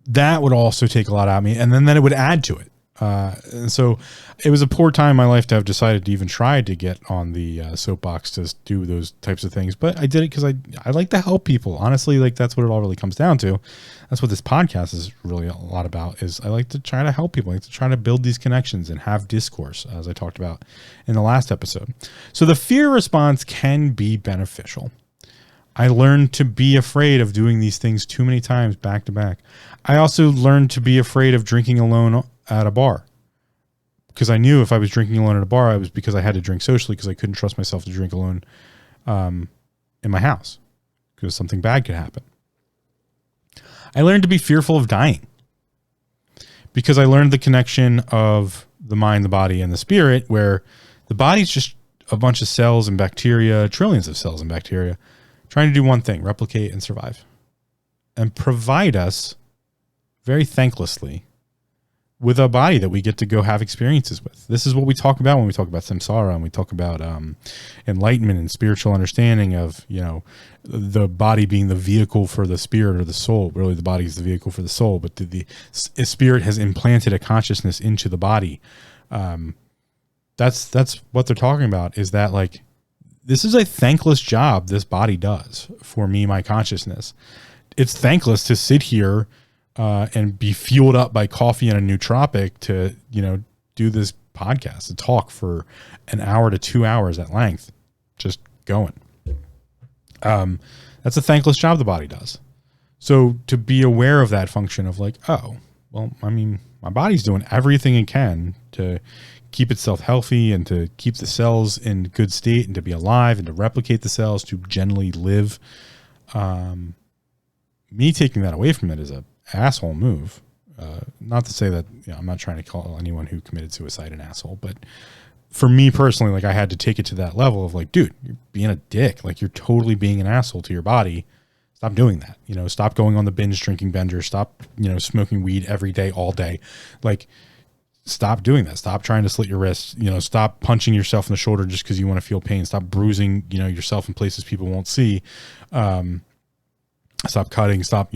that would also take a lot out of me. And then it would add to it. And so it was a poor time in my life to have decided to even try to get on the soapbox to do those types of things. But I did it because I like to help people. Honestly, like that's what it all really comes down to. That's what this podcast is really a lot about is I like to try to help people. I like to try to build these connections and have discourse, as I talked about in the last episode. So the fear response can be beneficial. I learned to be afraid of doing these things too many times back to back. I also learned to be afraid of drinking alone at a bar because I knew if I was drinking alone at a bar, it was because I had to drink socially because I couldn't trust myself to drink alone in my house because something bad could happen. I learned to be fearful of dying because I learned the connection of the mind, the body, and the spirit, where the body's just a bunch of cells and bacteria, trillions of cells and bacteria, trying to do one thing, replicate and survive, and provide us very thanklessly with a body that we get to go have experiences with. This is what we talk about when we talk about samsara and we talk about enlightenment and spiritual understanding of, the body being the vehicle for the spirit or the soul. Really, the body is the vehicle for the soul, but the spirit has implanted a consciousness into the body. That's what they're talking about, is that like, this is a thankless job this body does for me, my consciousness. It's thankless to sit here and be fueled up by coffee and a nootropic to, do this podcast, to talk for an hour to 2 hours at length, just going. That's a thankless job the body does. So to be aware of that function of like, oh, well, I mean, My body's doing everything it can to keep itself healthy and to keep the cells in good state and to be alive and to replicate the cells to generally live. Me taking that away from it is a asshole move. Not to say that, I'm not trying to call anyone who committed suicide an asshole, but for me personally, like I had to take it to that level of like, dude, you're being a dick. Like you're totally being an asshole to your body. Stop doing that. Stop going on the binge drinking bender. Stop, smoking weed every day, all day. Like, stop doing that. Stop trying to slit your wrists. Stop punching yourself in the shoulder just because you want to feel pain. Stop bruising, yourself in places people won't see. Stop cutting. Stop,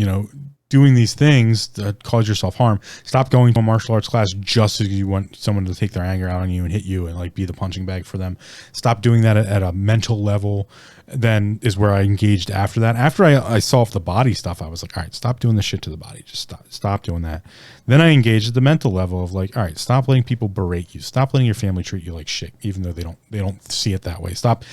doing these things that cause yourself harm. Stop going to a martial arts class just because you want someone to take their anger out on you and hit you and like be the punching bag for them. Stop doing that at a mental level. Then is where I engaged after that. After I solved the body stuff, I was like, all right, stop doing this shit to the body. Just stop doing that. Then I engaged at the mental level of like, all right, stop letting people berate you. Stop letting your family treat you like shit, even though they don't see it that way. Stop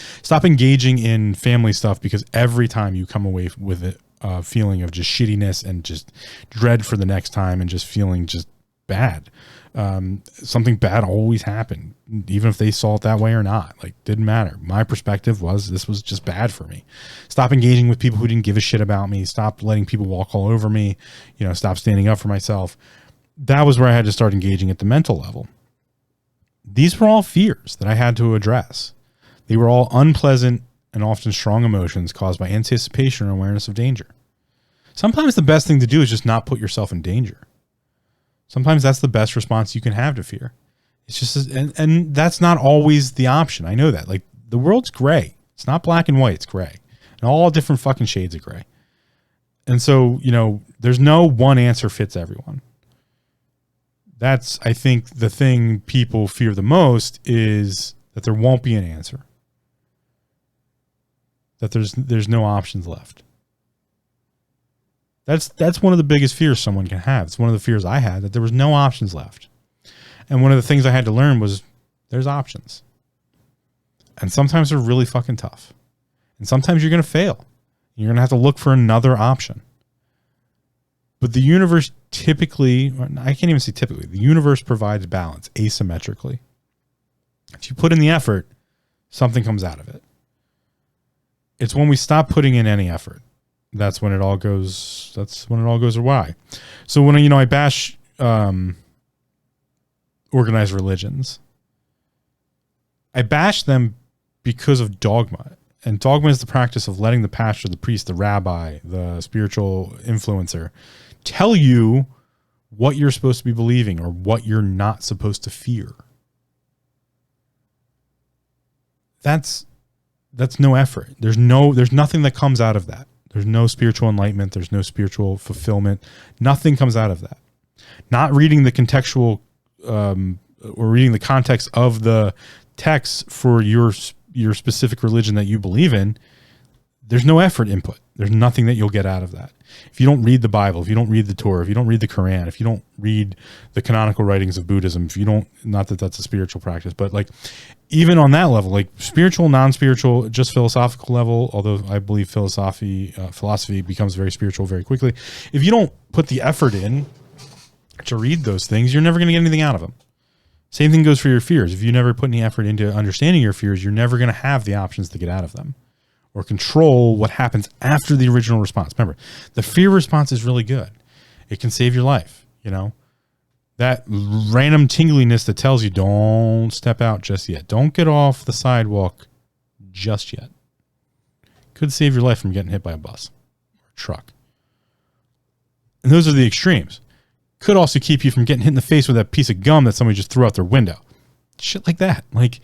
engaging in family stuff because every time you come away with it, feeling of just shittiness and just dread for the next time and just feeling just bad. Something bad always happened, even if they saw it that way or not. Like, didn't matter. My perspective was this was just bad for me. Stop engaging with people who didn't give a shit about me. Stop letting people walk all over me. Stop standing up for myself. That was where I had to start engaging at the mental level. These were all fears that I had to address. They were all unpleasant and often strong emotions caused by anticipation or awareness of danger. Sometimes the best thing to do is just not put yourself in danger. Sometimes that's the best response you can have to fear. It's just, and that's not always the option. I know that. Like, the world's gray. It's not black and white. It's gray. And all different fucking shades of gray. And so, there's no one answer fits everyone. That's, I think, the thing people fear the most is that there won't be an answer. That there's no options left. That's one of the biggest fears someone can have. It's one of the fears I had, that there was no options left. And one of the things I had to learn was there's options. And sometimes they're really fucking tough. And sometimes you're going to fail. You're going to have to look for another option. But the universe typically, I can't even say typically, the universe provides balance asymmetrically. If you put in the effort, something comes out of it. It's when we stop putting in any effort. That's when it all goes awry. So when I bash organized religions, I bash them because of dogma. And dogma is the practice of letting the pastor, the priest, the rabbi, the spiritual influencer tell you what you're supposed to be believing or what you're not supposed to fear. That's no effort. There's nothing that comes out of that. There's no spiritual enlightenment. There's no spiritual fulfillment. Nothing comes out of that. Not reading the contextual or reading the context of the text for your specific religion that you believe in, there's no effort input. There's nothing that you'll get out of that. If you don't read the Bible, if you don't read the Torah, if you don't read the Quran, if you don't read the canonical writings of Buddhism, if you don't, not that that's a spiritual practice, but like even on that level, like spiritual, non-spiritual, just philosophical level, although I believe philosophy becomes very spiritual very quickly. If you don't put the effort in to read those things, you're never going to get anything out of them. Same thing goes for your fears. If you never put any effort into understanding your fears, you're never going to have the options to get out of them or control what happens after the original response. Remember, the fear response is really good. It can save your life. That random tingliness that tells you don't step out just yet. Don't get off the sidewalk just yet. Could save your life from getting hit by a bus or a truck. And those are the extremes. Could also keep you from getting hit in the face with that piece of gum that somebody just threw out their window. Shit like that. Like,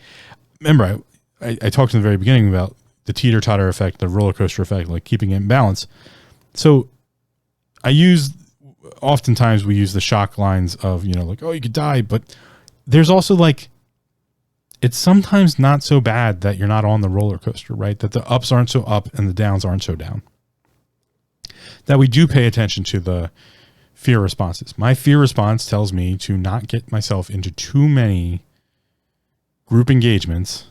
remember, I talked in the very beginning about the teeter-totter effect, the roller coaster effect, like keeping it in balance. So oftentimes we use the shock lines of, like, oh, you could die. But there's also like, it's sometimes not so bad that you're not on the roller coaster, right? That the ups aren't so up and the downs aren't so down. That we do pay attention to the fear responses. My fear response tells me to not get myself into too many group engagements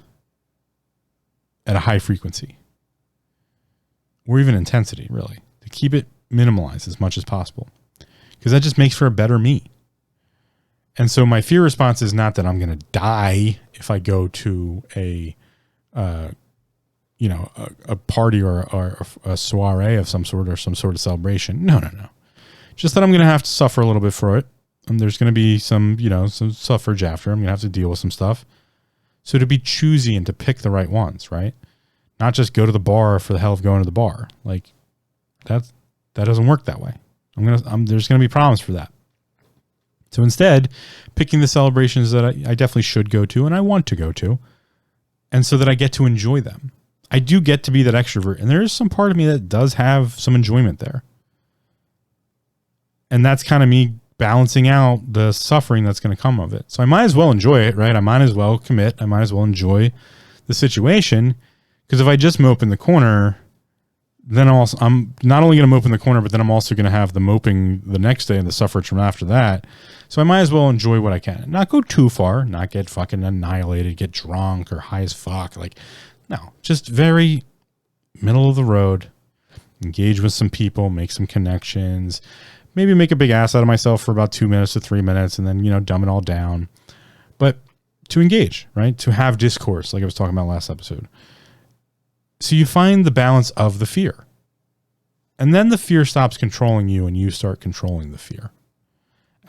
at a high frequency or even intensity, really, to keep it minimalized as much as possible, because that just makes for a better me. And so my fear response is not that I'm going to die if I go to a party or a soiree of some sort or some sort of celebration. No. Just that I'm going to have to suffer a little bit for it. And there's going to be some suffrage after. I'm going to have to deal with some stuff. So to be choosy and to pick the right ones, right? Not just go to the bar for the hell of going to the bar. Like that doesn't work that way. There's going to be problems for that. So instead, picking the celebrations that I definitely should go to and I want to go to, and so that I get to enjoy them. I do get to be that extrovert, and there is some part of me that does have some enjoyment there. And that's kind of me balancing out the suffering that's going to come of it. So I might as well enjoy it, right? I might as well commit. I might as well enjoy the situation, because if I just mope in the corner, then I'm not only going to mope in the corner, but then I'm also going to have the moping the next day and the suffrage from after that. So I might as well enjoy what I can. Not go too far, not get fucking annihilated, get drunk or high as fuck. Like, no, just very middle of the road, engage with some people, make some connections, maybe make a big ass out of myself for about 2 minutes to 3 minutes and then, dumb it all down. But to engage, right? To have discourse, like I was talking about last episode. So you find the balance of the fear. And then the fear stops controlling you and you start controlling the fear.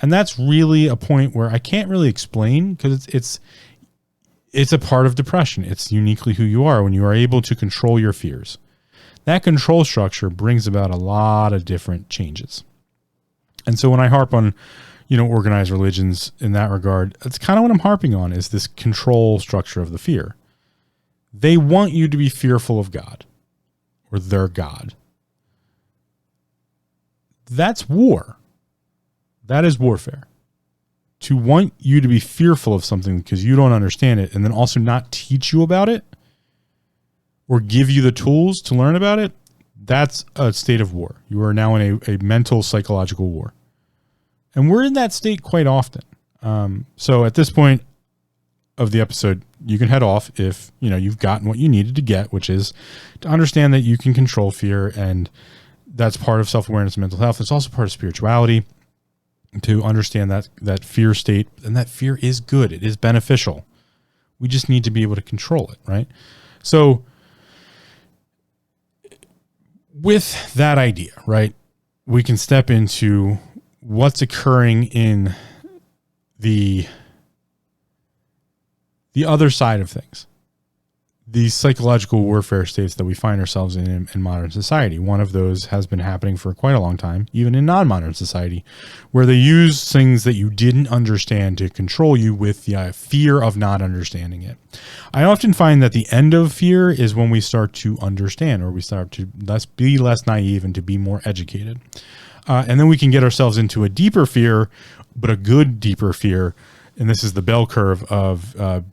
And that's really a point where I can't really explain, because it's a part of depression. It's uniquely who you are when you are able to control your fears. That control structure brings about a lot of different changes. And so when I harp on, organized religions in that regard, that's kind of what I'm harping on, is this control structure of the fear. They want you to be fearful of God or their God. That's war. That is warfare. To want you to be fearful of something because you don't understand it, and then also not teach you about it or give you the tools to learn about it, that's a state of war. You are now in a mental, psychological war. And we're in that state quite often. So at this point of the episode, you can head off if you've gotten what you needed to get, which is to understand that you can control fear, and that's part of self-awareness and mental health. It's also part of spirituality, to understand that fear state, and that fear is good. It is beneficial. We just need to be able to control it, right? So with that idea, right, we can step into what's occurring in the other side of things. These psychological warfare states that we find ourselves in modern society. One of those has been happening for quite a long time, even in non-modern society, where they use things that you didn't understand to control you with the fear of not understanding it. I often find that the end of fear is when we start to understand, or we start to be less naive and to be more educated. And then we can get ourselves into a deeper fear, but a good deeper fear. And this is the bell curve of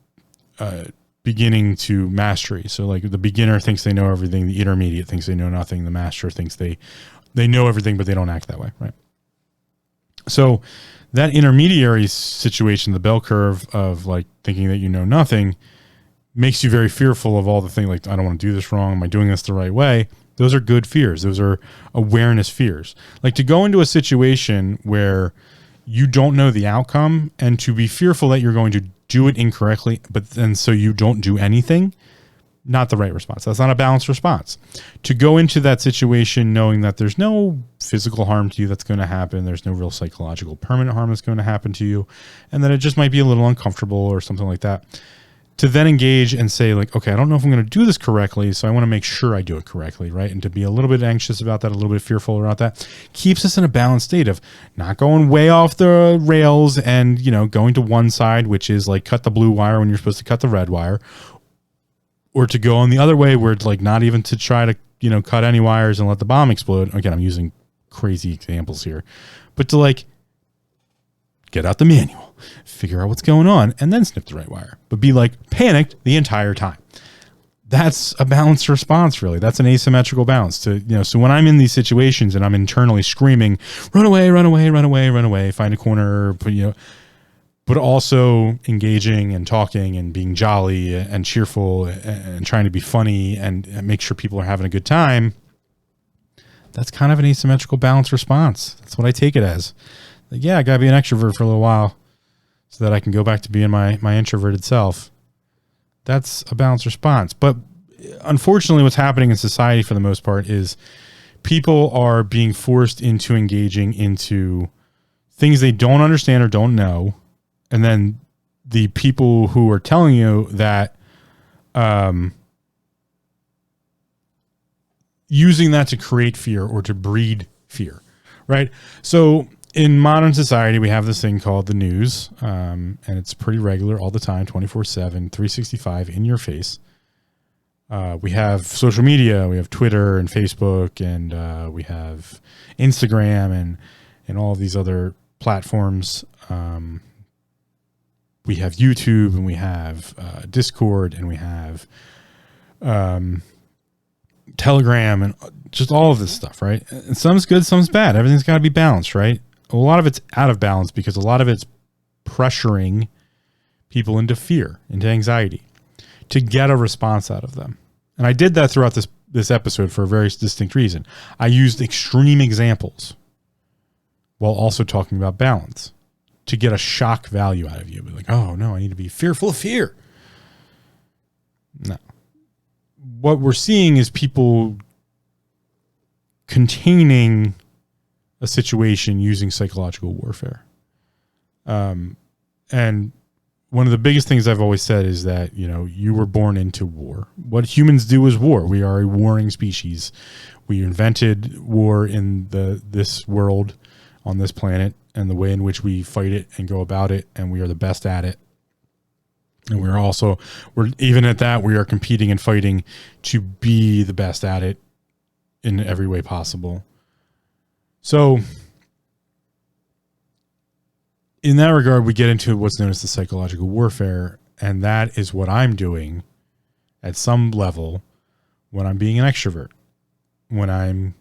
beginning to mastery. So like the beginner thinks they know everything, the intermediate thinks they know nothing, the master thinks they know everything, but they don't act that way, right? So that intermediary situation, the bell curve of like thinking that you know nothing, makes you very fearful of all the things like, I don't want to do this wrong. Am I doing this the right way? Those are good fears. Those are awareness fears. Like to go into a situation where you don't know the outcome and to be fearful that you're going to do it incorrectly, but then so you don't do anything, not the right response. That's not a balanced response. To go into that situation knowing that there's no physical harm to you that's going to happen, there's no real psychological permanent harm that's going to happen to you, and that it just might be a little uncomfortable or something like that. To then engage and say like, okay, I don't know if I'm going to do this correctly, so I want to make sure I do it correctly, right? And to be a little bit anxious about that, a little bit fearful about that, keeps us in a balanced state of not going way off the rails and, going to one side, which is like cut the blue wire when you're supposed to cut the red wire, or to go on the other way where it's like not even to try to, cut any wires and let the bomb explode. Again, I'm using crazy examples here, but to like get out the manual, figure out what's going on, and then snip the right wire. But be like panicked the entire time. That's a balanced response, really. That's an asymmetrical balance. So when I'm in these situations and I'm internally screaming, run away, run away, run away, run away, find a corner, but also engaging and talking and being jolly and cheerful and trying to be funny and make sure people are having a good time, that's kind of an asymmetrical balanced response. That's what I take it as. Like, yeah, I got to be an extrovert for a little while. so that I can go back to being my introverted self. That's a balanced response. But unfortunately, what's happening in society for the most part is people are being forced into engaging into things they don't understand or don't know. And then the people who are telling you that, using that to create fear or to breed fear, right? So in modern society, we have this thing called the news, and it's pretty regular all the time, 24/7, 365 in your face. We have social media, we have Twitter and Facebook, and we have Instagram and all of these other platforms. We have YouTube, and we have Discord, and we have Telegram, and just all of this stuff, right? And some's good, some's bad. Everything's got to be balanced, right? A lot of it's out of balance because a lot of it's pressuring people into fear, into anxiety, to get a response out of them. And I did that throughout this episode for a very distinct reason. I used extreme examples while also talking about balance to get a shock value out of you. Be like, oh no, I need to be fearful of fear. No. What we're seeing is people containing a situation using psychological warfare. And one of the biggest things I've always said is that, you were born into war. What humans do is war. We are a warring species. We invented war in this world, on this planet, and the way in which we fight it and go about it, and we are the best at it. And we're even at that, we are competing and fighting to be the best at it in every way possible. So in that regard, we get into what's known as the psychological warfare. And that is what I'm doing at some level when I'm being an extrovert, when I'm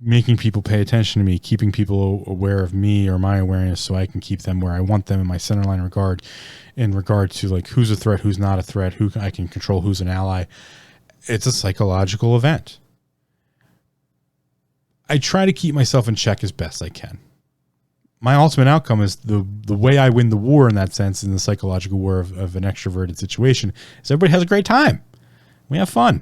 making people pay attention to me, keeping people aware of me or my awareness so I can keep them where I want them in my centerline regard, in regard to like who's a threat, who's not a threat, who I can control, who's an ally. It's a psychological event. I try to keep myself in check as best I can. My ultimate outcome is the way I win the war in that sense, in the psychological war of an extroverted situation, is everybody has a great time. We have fun.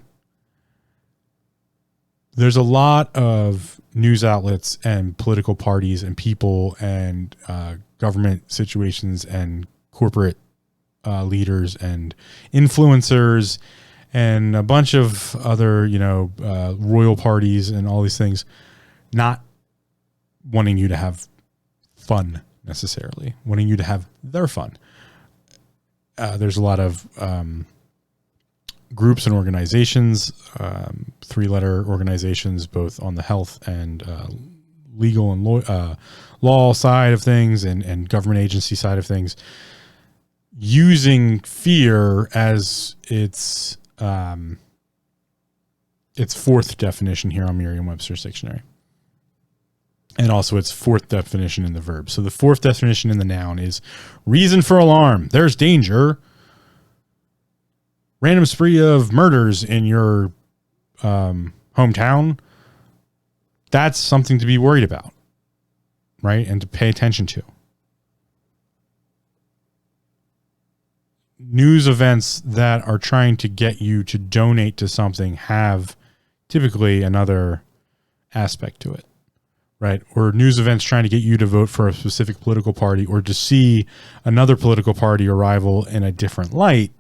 There's a lot of news outlets and political parties and people and government situations and corporate leaders and influencers and a bunch of other, royal parties and all these things not wanting you to have fun necessarily, wanting you to have their fun. There's a lot of groups and organizations, 3-letter organizations, both on the health and legal and law side of things and government agency side of things, using fear as its fourth definition here on Merriam-Webster's dictionary. And also its fourth definition in the verb. So the fourth definition in the noun is reason for alarm. There's danger. Random spree of murders in your hometown. That's something to be worried about, right? And to pay attention to. News events that are trying to get you to donate to something have typically another aspect to it. Right? Or news events trying to get you to vote for a specific political party or to see another political party or rival in a different light.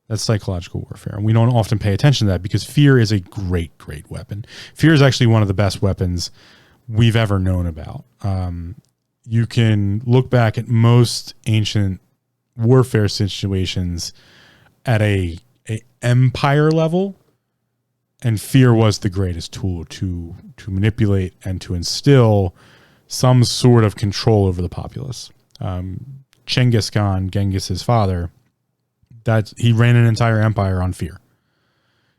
That's psychological warfare. And we don't often pay attention to that because fear is a great, great weapon. Fear is actually one of the best weapons we've ever known about. You can look back at most ancient warfare situations at a empire level, and fear was the greatest tool to manipulate and to instill some sort of control over the populace. Genghis Khan, Genghis's father, he ran an entire empire on fear.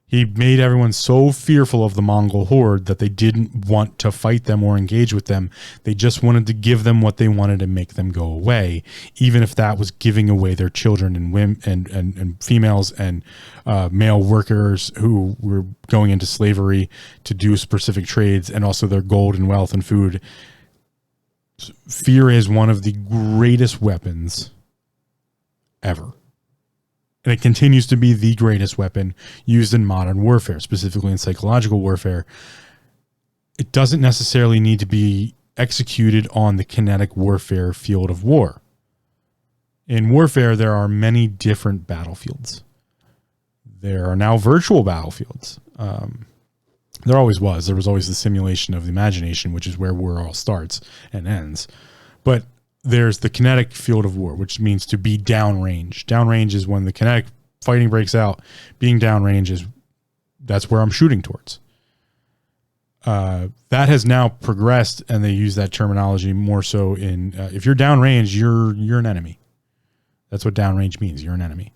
He made everyone so fearful of the Mongol horde that they didn't want to fight them or engage with them. They just wanted to give them what they wanted and make them go away, even if that was giving away their children and women and females and male workers who were going into slavery to do specific trades, and also their gold and wealth and food. Fear is one of the greatest weapons ever. And it continues to be the greatest weapon used in modern warfare, specifically in psychological warfare. It doesn't necessarily need to be executed on the kinetic warfare field of war. In warfare, there are many different battlefields. There are now virtual battlefields. There always was. There was always the simulation of the imagination, which is where war all starts and ends. But there's the kinetic field of war, which means to be downrange. Downrange is when the kinetic fighting breaks out. Being downrange that's where I'm shooting towards. That has now progressed, and they use that terminology more so in if you're downrange, you're an enemy. That's what downrange means. You're an enemy,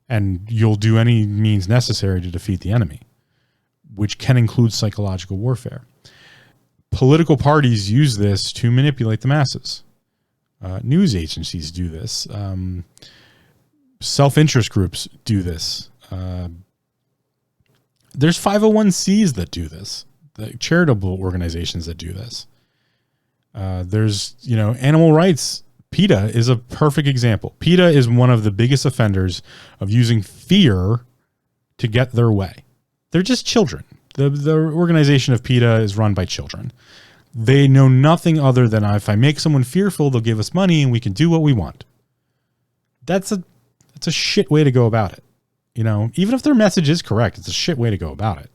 and you'll do any means necessary to defeat the enemy, which can include psychological warfare. Political parties use this to manipulate the masses. News agencies do this. Self-interest groups do this. There's 501c that do this. The charitable organizations that do this. There's, animal rights. PETA is a perfect example. PETA is one of the biggest offenders of using fear to get their way. They're just children. The organization of PETA is run by children. They know nothing other than if I make someone fearful, they'll give us money and we can do what we want. That's a shit way to go about it. Even if their message is correct, it's a shit way to go about it.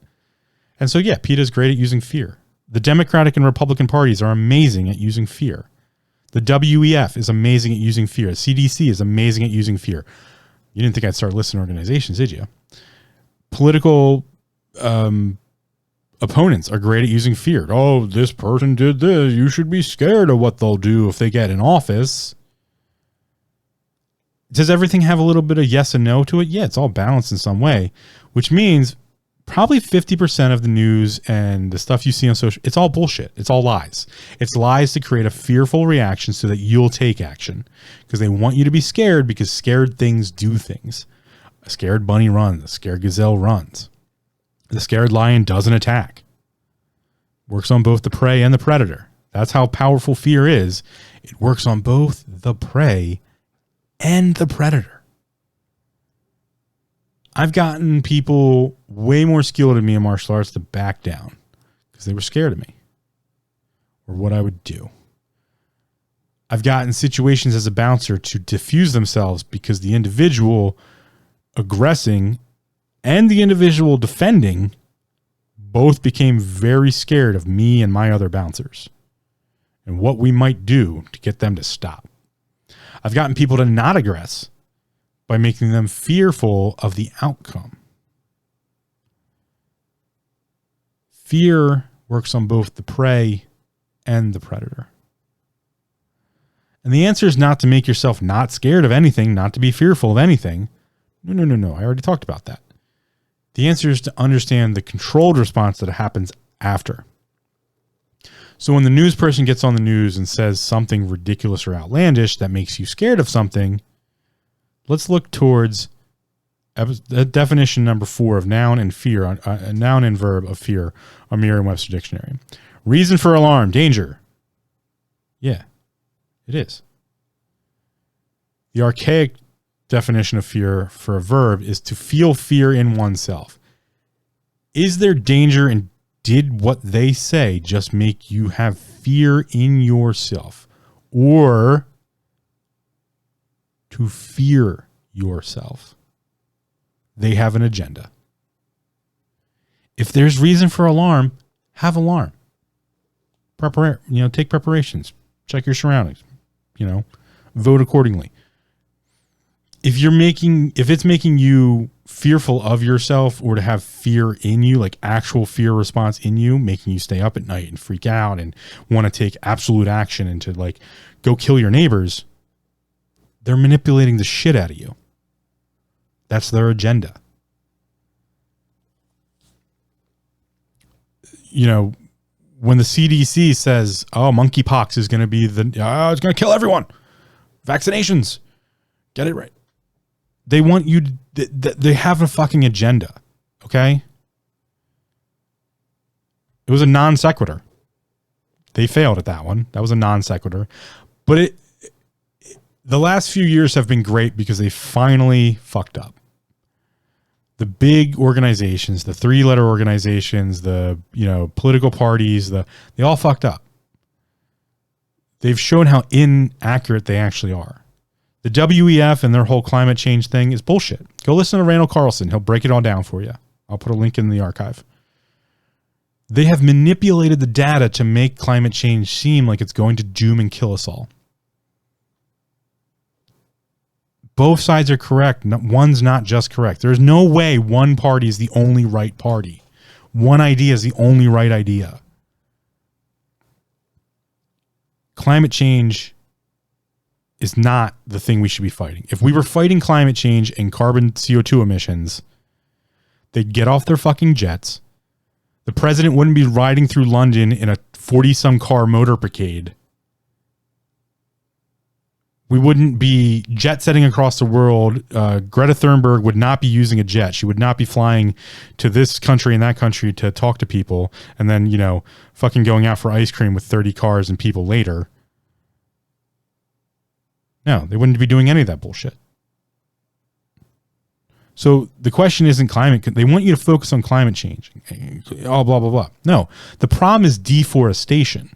And so, yeah, PETA is great at using fear. The Democratic and Republican parties are amazing at using fear. The WEF is amazing at using fear. The CDC is amazing at using fear. You didn't think I'd start listing organizations, did you? Political opponents are great at using fear. Oh, this person did this. You should be scared of what they'll do if they get in office. Does everything have a little bit of yes and no to it? Yeah, it's all balanced in some way, which means probably 50% of the news and the stuff you see on social, it's all bullshit. It's all lies. It's lies to create a fearful reaction so that you'll take action, because they want you to be scared, because scared things do things. A scared bunny runs. A scared gazelle runs. The scared lion doesn't attack. Works on both the prey and the predator. That's how powerful fear is. It works on both the prey and the predator. I've gotten people way more skilled than me in martial arts to back down because they were scared of me or what I would do. I've gotten situations as a bouncer to diffuse themselves because the individual aggressing and the individual defending both became very scared of me and my other bouncers and what we might do to get them to stop. I've gotten people to not aggress by making them fearful of the outcome. Fear works on both the prey and the predator. And the answer is not to make yourself not scared of anything, not to be fearful of anything. No. I already talked about that. The answer is to understand the controlled response that happens after. So when the news person gets on the news and says something ridiculous or outlandish that makes you scared of something, let's look towards definition number 4 of noun and fear, noun and verb of fear on Merriam-Webster Dictionary. Reason for alarm, danger. Yeah, it is. The archaic definition of fear for a verb is to feel fear in oneself. Is there danger, and did what they say just make you have fear in yourself? Or to fear yourself? They have an agenda. If there's reason for alarm, have alarm. Take preparations. Check your surroundings. Vote accordingly. If it's making you fearful of yourself, or to have fear in you, like actual fear response in you, making you stay up at night and freak out and want to take absolute action and to go kill your neighbors, they're manipulating the shit out of you. That's their agenda. When the CDC says, oh, monkeypox is going to be it's going to kill everyone. Vaccinations. Get it right. They want you to, they have a fucking agenda. Okay. It was a non sequitur. They failed at that one. That was a non sequitur. But the last few years have been great because they finally fucked up. The big organizations, the 3-letter organizations, the political parties, they all fucked up. They've shown how inaccurate they actually are. The WEF and their whole climate change thing is bullshit. Go listen to Randall Carlson. He'll break it all down for you. I'll put a link in the archive. They have manipulated the data to make climate change seem like it's going to doom and kill us all. Both sides are correct. One's not just correct. There's no way one party is the only right party. One idea is the only right idea. Climate change is not the thing we should be fighting. If we were fighting climate change and carbon CO2 emissions, they'd get off their fucking jets. The president wouldn't be riding through London in a 40-some car motorcade. We wouldn't be jet setting across the world. Greta Thunberg would not be using a jet. She would not be flying to this country and that country to talk to people and then, fucking going out for ice cream with 30 cars and people later. No, they wouldn't be doing any of that bullshit. So the question isn't climate. They want you to focus on climate change. Oh, blah, blah, blah. No, the problem is deforestation.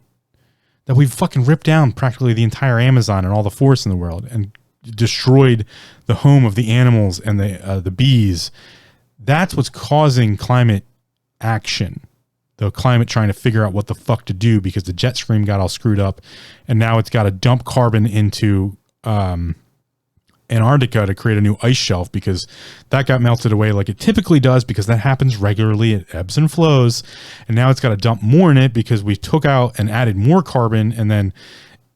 That we've fucking ripped down practically the entire Amazon and all the forests in the world and destroyed the home of the animals and the bees. That's what's causing climate action. The climate trying to figure out what the fuck to do because the jet stream got all screwed up and now it's got to dump carbon into Antarctica to create a new ice shelf because that got melted away like it typically does because that happens regularly. It ebbs and flows. And now it's got to dump more in it because we took out and added more carbon and then,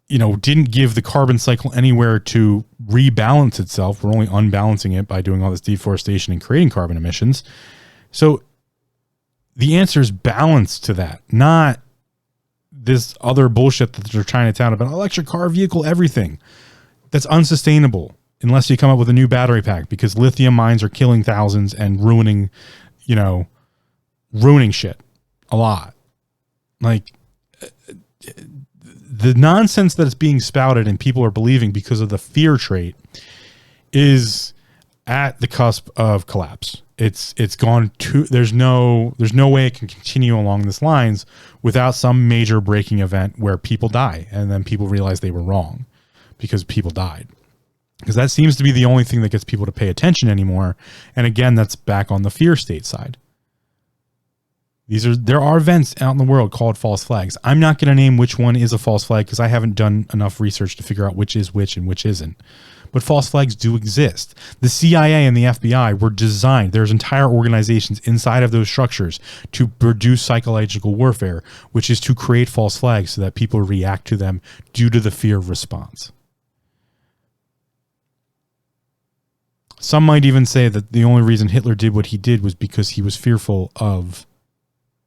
didn't give the carbon cycle anywhere to rebalance itself. We're only unbalancing it by doing all this deforestation and creating carbon emissions. So the answer is balance to that, not this other bullshit that they're trying to tout about electric car, vehicle, everything. That's unsustainable unless you come up with a new battery pack because lithium mines are killing thousands and ruining shit a lot. Like the nonsense that is being spouted and people are believing because of the fear trait is at the cusp of collapse. It's gone to, there's no way it can continue along this lines without some major breaking event where people die and then people realize they were wrong. Because people died. Because that seems to be the only thing that gets people to pay attention anymore. And again, that's back on the fear state side. There are events out in the world called false flags. I'm not going to name which one is a false flag because I haven't done enough research to figure out which is which and which isn't. But false flags do exist. The CIA and the FBI were designed. There's entire organizations inside of those structures to produce psychological warfare, which is to create false flags so that people react to them due to the fear response. Some might even say that the only reason Hitler did what he did was because he was fearful of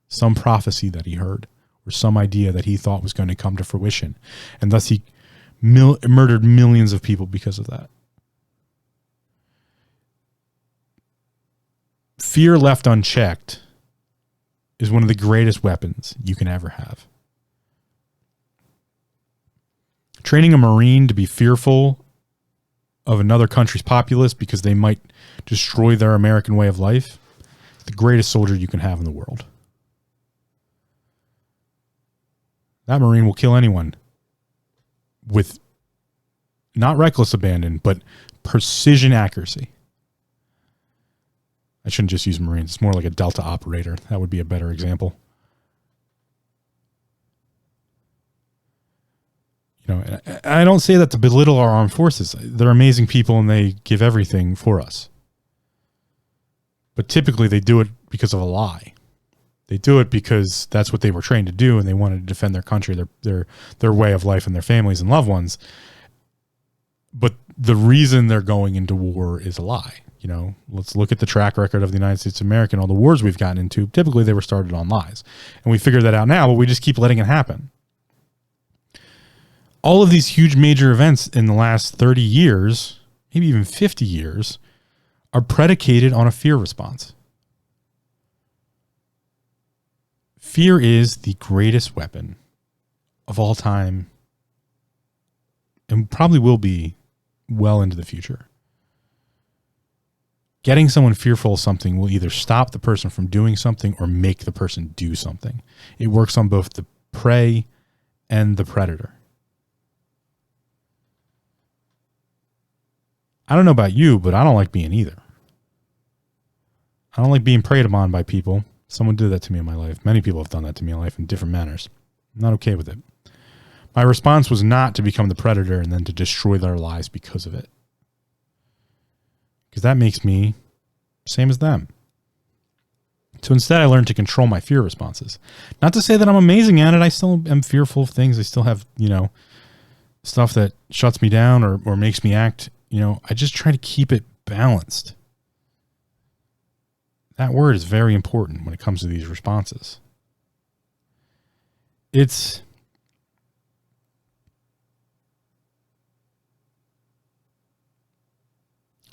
some prophecy that he heard or some idea that he thought was going to come to fruition. And thus he murdered millions of people because of that. Fear left unchecked is one of the greatest weapons you can ever have. Training a Marine to be fearful of another country's populace because they might destroy their American way of life, the greatest soldier you can have in the world. That Marine will kill anyone with not reckless abandon, but precision accuracy. I shouldn't just use Marines. It's more like a Delta operator. That would be a better example. I don't say that to belittle our armed forces. They're amazing people and they give everything for us. But typically they do it because of a lie. They do it because that's what they were trained to do and they wanted to defend their country, their way of life and their families and loved ones. But the reason they're going into war is a lie. Let's look at the track record of the United States of America and all the wars we've gotten into. Typically they were started on lies. And we figured that out now, but we just keep letting it happen. All of these huge major events in the last 30 years, maybe even 50 years, are predicated on a fear response. Fear is the greatest weapon of all time, and probably will be well into the future. Getting someone fearful of something will either stop the person from doing something or make the person do something. It works on both the prey and the predator. I don't know about you, but I don't like being either. I don't like being preyed upon by people. Someone did that to me in my life. Many people have done that to me in life in different manners. I'm not okay with it. My response was not to become the predator and then to destroy their lives because of it. Because that makes me same as them. So instead, I learned to control my fear responses. Not to say that I'm amazing at it. I still am fearful of things. I still have, stuff that shuts me down or makes me act. I just try to keep it balanced. That word is very important when it comes to these responses. It's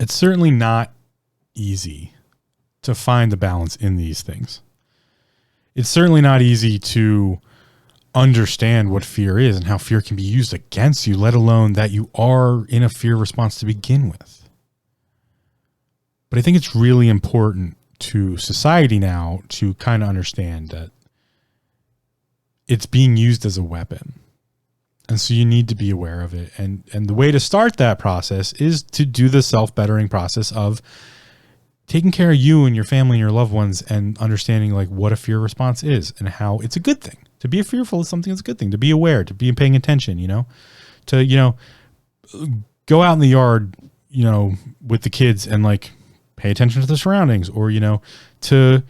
certainly not easy to find the balance in these things. It's certainly not easy to understand what fear is and how fear can be used against you, let alone that you are in a fear response to begin with. But I think it's really important to society now to kind of understand that it's being used as a weapon. And so you need to be aware of it. And the way to start that process is to do the self-bettering process of taking care of you and your family and your loved ones and understanding like what a fear response is and how it's a good thing. To be fearful is something that's a good thing. To be aware, to be paying attention, to, go out in the yard, with the kids and like pay attention to the surroundings or, to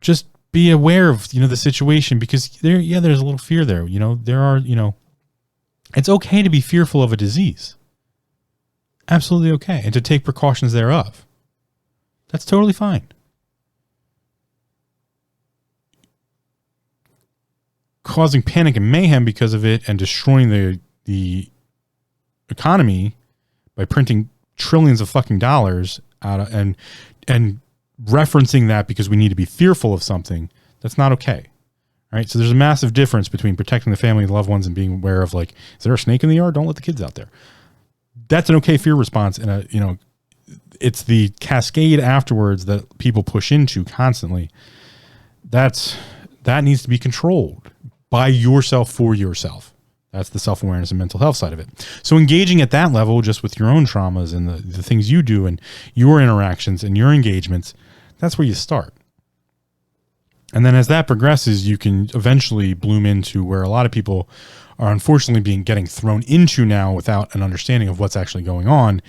just be aware of, the situation because there's a little fear there. There are, it's okay to be fearful of a disease. Absolutely okay. And to take precautions thereof. That's totally fine. Causing panic and mayhem because of it and destroying the economy by printing trillions of fucking dollars out of, and referencing that because we need to be fearful of something, that's not okay. All right. So there's a massive difference between protecting the family and loved ones and being aware of like, is there a snake in the yard? Don't let the kids out there. That's an okay fear response. And it's the cascade afterwards that people push into constantly. That needs to be controlled by yourself for yourself. That's the self-awareness and mental health side of it. So engaging at that level, just with your own traumas and the things you do and your interactions and your engagements, that's where you start. And then as that progresses, you can eventually bloom into where a lot of people are unfortunately getting thrown into now without an understanding of what's actually going on,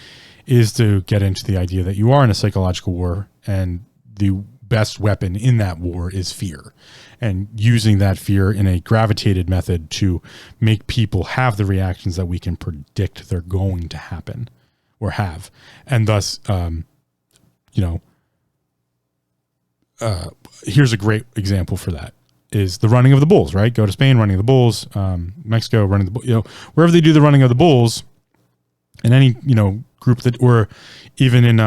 is to get into the idea that you are in a psychological war and the best weapon in that war is fear, and using that fear in a gravitated method to make people have the reactions that we can predict they're going to happen or have. And thus, here's a great example for that is the running of the bulls, right? Go to Spain, running of the bulls, Mexico, running the bulls, wherever they do the running of the bulls in any, group that, or even in,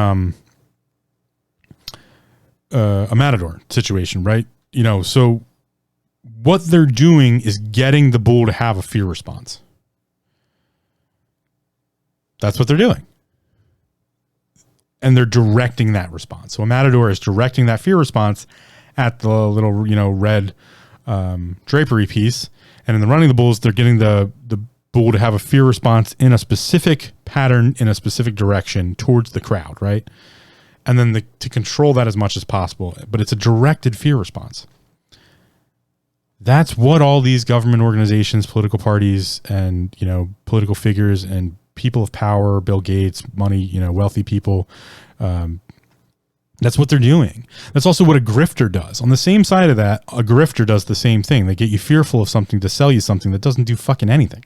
a matador situation, right? So what they're doing is getting the bull to have a fear response. That's what they're doing. And they're directing that response. So a matador is directing that fear response at the little, red drapery piece. And in the running of the bulls, they're getting the bull to have a fear response in a specific pattern, in a specific direction towards the crowd, right? And then to control that as much as possible. But it's a directed fear response. That's what all these government organizations, political parties, and, political figures and people of power, Bill Gates, money, wealthy people, that's what they're doing. That's also what a grifter does. On the same side of that, a grifter does the same thing. They get you fearful of something to sell you something that doesn't do fucking anything.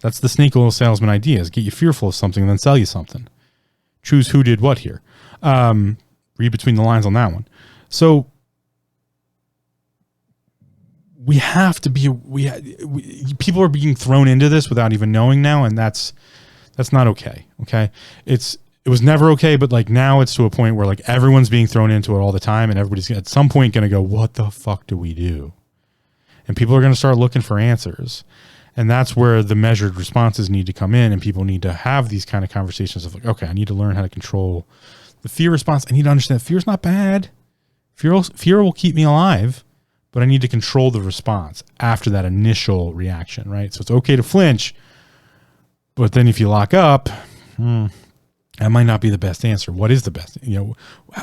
That's the snake oil salesman idea, is get you fearful of something and then sell you something. Choose who did what here. Read between the lines on that one. So we have to be, people are being thrown into this without even knowing now. And that's not okay. Okay. It was never okay, but like now it's to a point where like everyone's being thrown into it all the time and everybody's at some point going to go, what the fuck do we do? and people are going to start looking for answers. And that's where the measured responses need to come in, and people need to have these kind of conversations of like, okay, I need to learn how to control the fear response. I need to understand that fear is not bad. Fear will keep me alive, but I need to control the response after that initial reaction, right? So it's okay to flinch, but then if you lock up, that might not be the best answer. What is the best,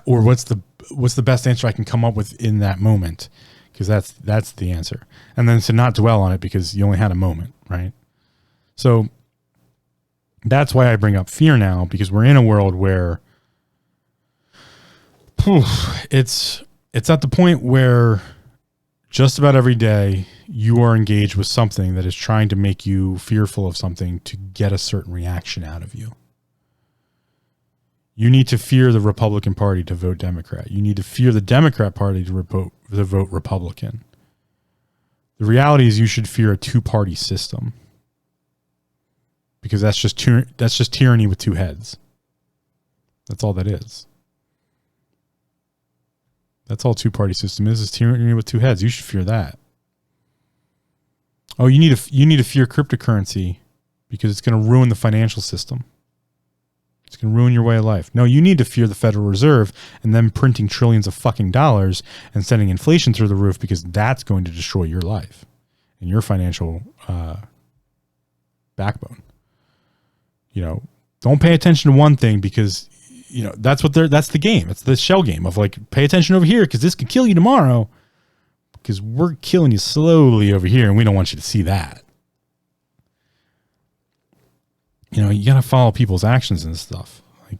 or what's the best answer I can come up with in that moment? Because that's the answer. And then to not dwell on it because you only had a moment, right? So that's why I bring up fear now, because we're in a world where it's at the point where just about every day you are engaged with something that is trying to make you fearful of something to get a certain reaction out of you. You need to fear the Republican Party to vote Democrat. You need to fear the Democrat Party to vote Republican. The reality is you should fear a two-party system, because that's just tyranny with two heads. That's all that is. That's all two-party system is tyranny with two heads. You should fear that. Oh, you need to fear cryptocurrency because it's going to ruin the financial system. It's going to ruin your way of life. No, you need to fear the Federal Reserve and them printing trillions of fucking dollars and sending inflation through the roof, because that's going to destroy your life and your financial backbone. Don't pay attention to one thing because, that's the game. It's the shell game of like, pay attention over here because this could kill you tomorrow, because we're killing you slowly over here and we don't want you to see that. You got to follow people's actions and stuff. Like,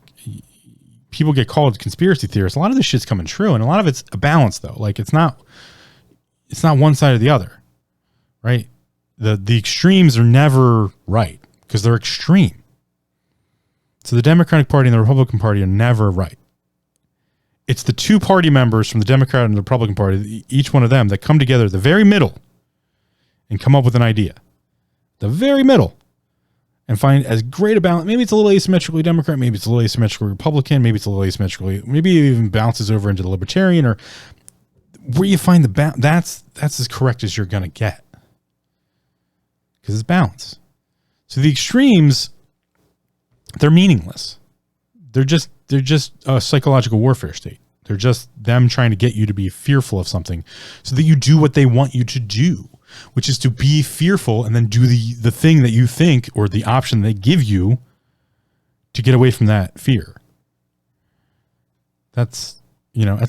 people get called conspiracy theorists. A lot of this shit's coming true, and a lot of it's a balance, though. Like, it's not one side or the other, right? The extremes are never right because they're extreme. So the Democratic Party and the Republican Party are never right. It's the two party members from the Democrat and the Republican Party, each one of them, that come together at the very middle and come up with an idea. The very middle. And find as great a balance. Maybe it's a little asymmetrically Democrat. Maybe it's a little asymmetrically Republican. Maybe it's a little asymmetrically. Maybe it even bounces over into the Libertarian, or where you find the balance. That's as correct as you're going to get, because it's balance. So the extremes, they're meaningless. They're just a psychological warfare state. They're just them trying to get you to be fearful of something so that you do what they want you to do, which is to be fearful and then do the thing that you think, or the option they give you to get away from that fear. That's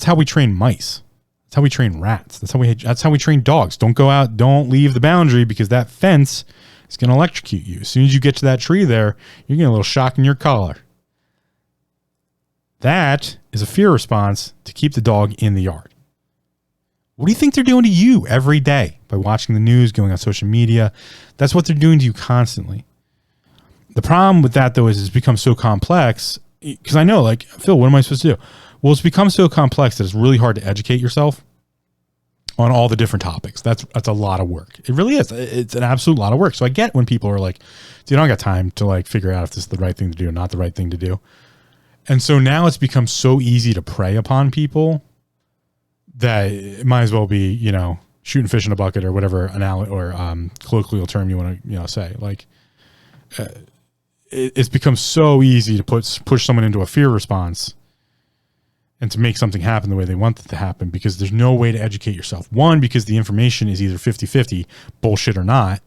how we train mice. That's how we train rats. That's how we train dogs. Don't go out, don't leave the boundary, because that fence is going to electrocute you. As soon as you get to that tree there, you're getting a little shock in your collar. That is a fear response to keep the dog in the yard. What do you think they're doing to you every day by watching the news, going on social media? That's what they're doing to you constantly. The problem with that, though, is it's become so complex, because I know, like, Phil, what am I supposed to do? Well, it's become so complex that it's really hard to educate yourself on all the different topics. That's a lot of work. It really is. It's an absolute lot of work. So I get when people are like, dude, I don't got time to like figure out if this is the right thing to do or not the right thing to do. And so now it's become so easy to prey upon people that it might as well be, shooting fish in a bucket, or whatever colloquial term you want to, say. Like, it's become so easy to push someone into a fear response and to make something happen the way they want it to happen, because there's no way to educate yourself. One, because the information is either 50-50, bullshit or not,